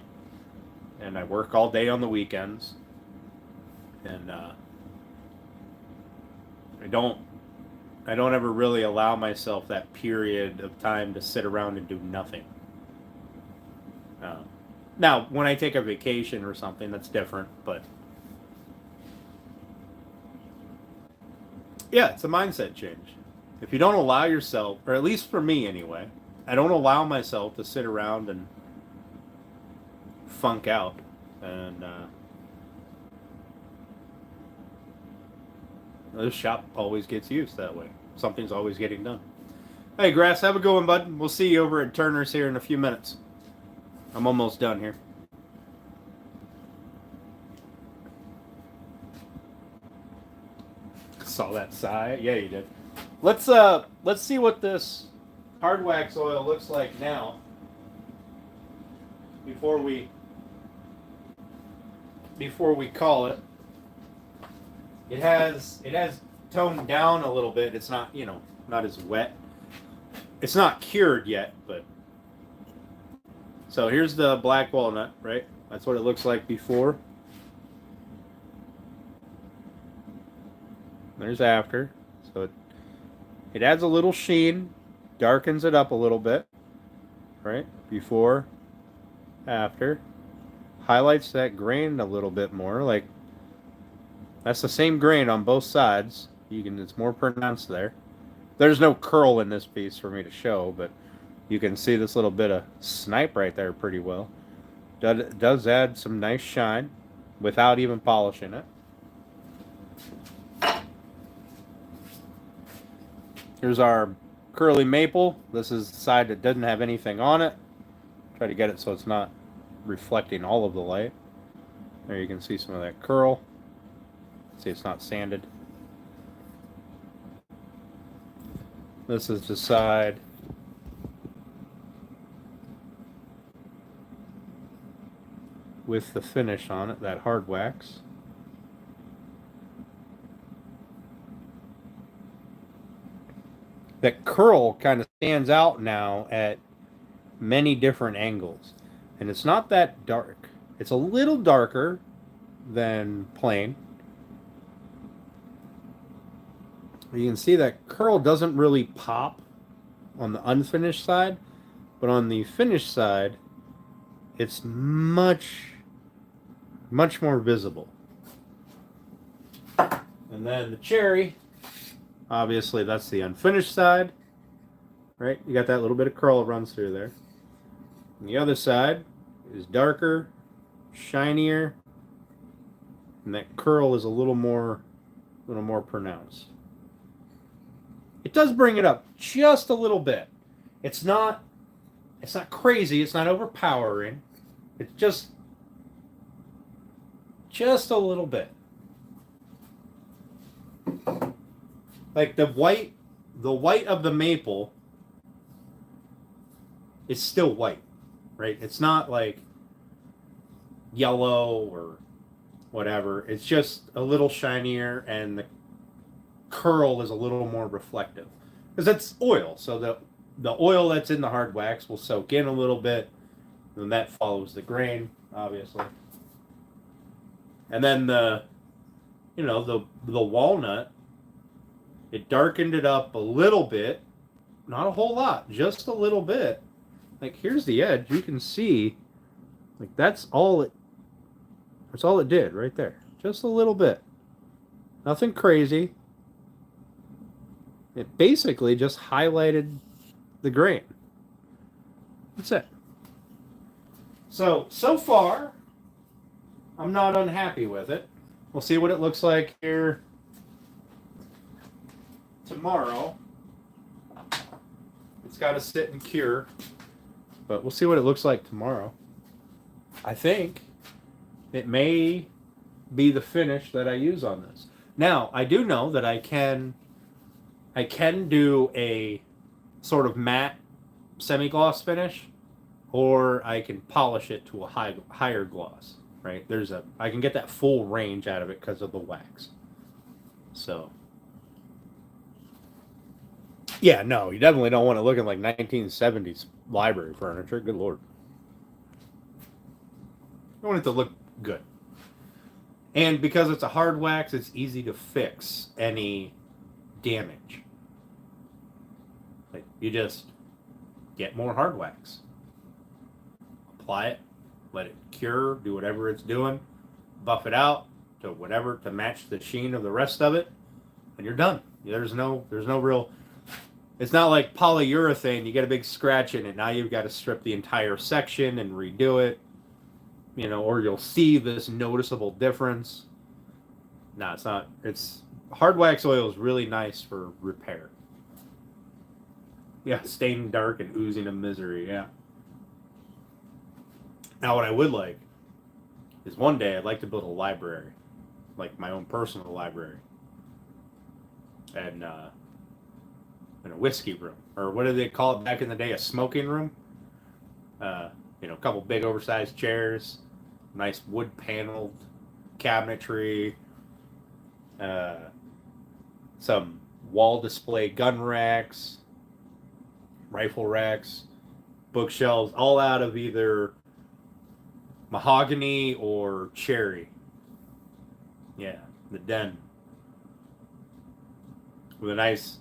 and I work all day on the weekends, and I don't ever really allow myself that period of time to sit around and do nothing. Now, when I take a vacation or something, that's different, but yeah, it's a mindset change. If you don't allow yourself, or at least for me anyway, I don't allow myself to sit around and funk out. And this shop always gets used that way. Something's always getting done. Hey, Grass, have a good one, bud. We'll see you over at Turner's here in a few minutes. I'm almost done here. Saw that sigh. Yeah, you did. Let's see what this hard wax oil looks like now before we call it. It has toned down a little bit. It's not, not as wet. It's not cured yet, but so here's the black walnut, right? That's what it looks like before. There's after. So it adds a little sheen, darkens it up a little bit, right? Before, after. Highlights that grain a little bit more. Like, that's the same grain on both sides. It's more pronounced there. There's no curl in this piece for me to show, but you can see this little bit of snipe right there pretty well. Does add some nice shine without even polishing it. Here's our curly maple. This is the side that doesn't have anything on it. Try to get it so it's not reflecting all of the light. There you can see some of that curl. See, it's not sanded. This is the side with the finish on it, that hard wax. That curl kind of stands out now at many different angles. And it's not that dark. It's a little darker than plain. You can see that curl doesn't really pop on the unfinished side, but on the finished side, it's much more visible. And then the cherry, obviously that's the unfinished side, right? You got that little bit of curl that runs through there. And the other side is darker, shinier, and that curl is a little more pronounced. It does bring it up just a little bit. It's not crazy, it's not overpowering. It's just a little bit. Like the white of the maple is still white, right? It's not like yellow or whatever. It's just a little shinier, and the curl is a little more reflective because it's oil. So the oil that's in the hard wax will soak in a little bit, and that follows the grain, obviously. And then the walnut, it darkened it up a little bit, not a whole lot, just a little bit. Like, here's the edge. You can see, like, that's all it did right there. Just a little bit. Nothing crazy. It basically just highlighted the grain. That's it. So far, I'm not unhappy with it. We'll see what it looks like here tomorrow. It's got to sit and cure, but we'll see what it looks like tomorrow. I think it may be the finish that I use on this. Now, I do know that I can do a sort of matte semi-gloss finish, or I can polish it to a higher gloss, right? I can get that full range out of it because of the wax. So, yeah, no, you definitely don't want it looking like 1970s library furniture. Good Lord. I want it to look good. And because it's a hard wax, it's easy to fix any damage. Like, you just get more hard wax. Apply it, let it cure, do whatever it's doing, buff it out to whatever to match the sheen of the rest of it, and you're done. There's no real. It's not like polyurethane. You get a big scratch in it. Now you've got to strip the entire section and redo it. You know, or you'll see this noticeable difference. No, it's not. It's hard wax oil is really nice for repair. Yeah, stained dark and oozing of misery. Yeah. Now, what I would like is one day I'd like to build a library, like my own personal library, and in a whiskey room, or what did they call it back in the day? A smoking room. You know, a couple big oversized chairs, nice wood paneled cabinetry, some wall display gun racks, rifle racks, bookshelves, all out of either mahogany or cherry. Yeah, the den. With a nice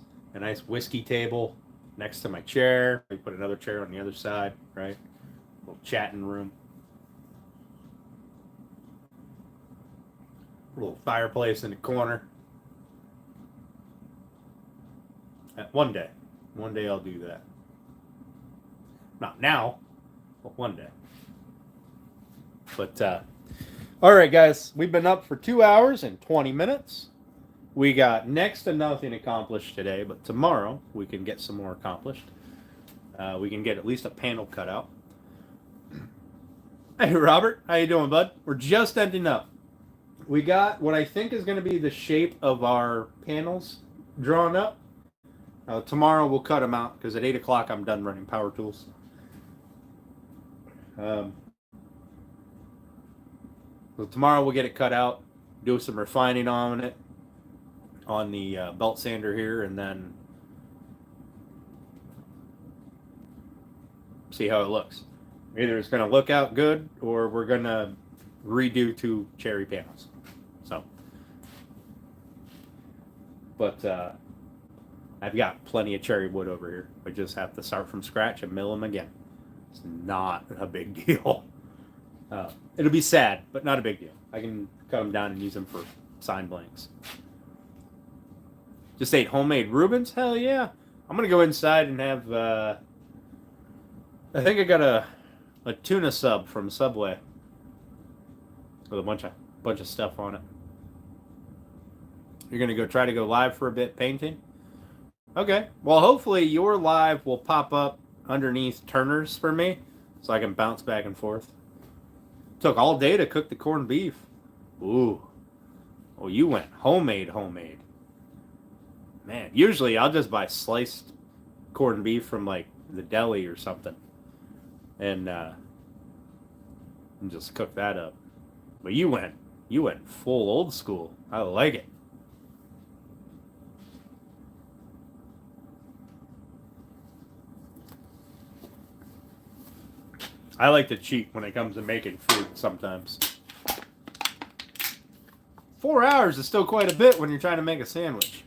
whiskey table next to my chair. We put another chair on the other side, right? A little chatting room. A little fireplace in the corner. One day I'll do that. Not now, but one day. But, all right, guys, we've been up for 2 hours and 20 minutes. We got next to nothing accomplished today, but tomorrow we can get some more accomplished. We can get at least a panel cut out. Hey, Robert, how you doing, bud? We're just ending up. We got what I think is going to be the shape of our panels drawn up. Tomorrow we'll cut them out because at 8 o'clock I'm done running power tools. So tomorrow we'll get it cut out, do some refining on it, on the belt sander here, and then see how it looks. Either it's going to look out good, or we're going to redo 2 cherry panels. So, but I've got plenty of cherry wood over here. I just have to start from scratch and mill them again. It's not a big deal. It'll be sad, but not a big deal. I can cut them down and use them for sign blanks. Just ate homemade Reubens? Hell yeah. I'm going to go inside and have, I think I got a tuna sub from Subway with a bunch of stuff on it. You're going to try to go live for a bit painting? Okay. Well, hopefully your live will pop up underneath Turner's for me so I can bounce back and forth. Took all day to cook the corned beef. Ooh. Oh, you went homemade. Man, usually I'll just buy sliced corned beef from like the deli or something. And just cook that up. But you went full old school. I like it. I like to cheat when it comes to making food sometimes. 4 hours is still quite a bit when you're trying to make a sandwich.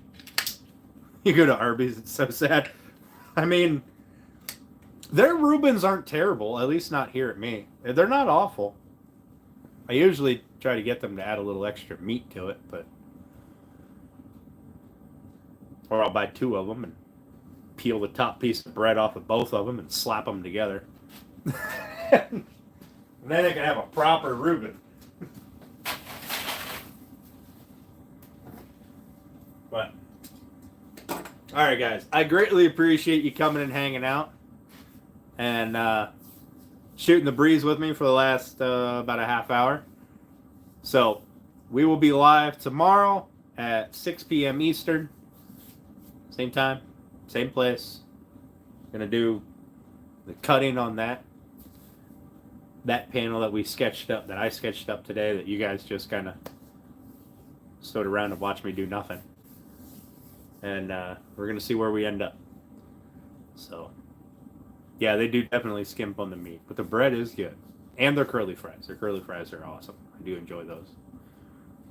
You go to Arby's, it's so sad. I mean, their Reubens aren't terrible, at least not here at me. They're not awful. I usually try to get them to add a little extra meat to it, but... Or I'll buy 2 of them and peel the top piece of bread off of both of them and slap them together. And then they can have a proper Reuben. But, alright guys, I greatly appreciate you coming and hanging out. And shooting the breeze with me for the last about a half hour. So, we will be live tomorrow at 6 p.m. Eastern. Same time, same place. Gonna do the cutting on that panel that we sketched up, that I sketched up today, that you guys just kind of stood around and watched me do nothing. And we're gonna see where we end up. So, yeah, they do definitely skimp on the meat, but the bread is good. And their curly fries. Their curly fries are awesome. I do enjoy those.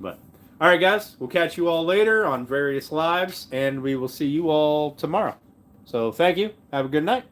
But, alright guys, we'll catch you all later on various lives, and we will see you all tomorrow. So, thank you. Have a good night.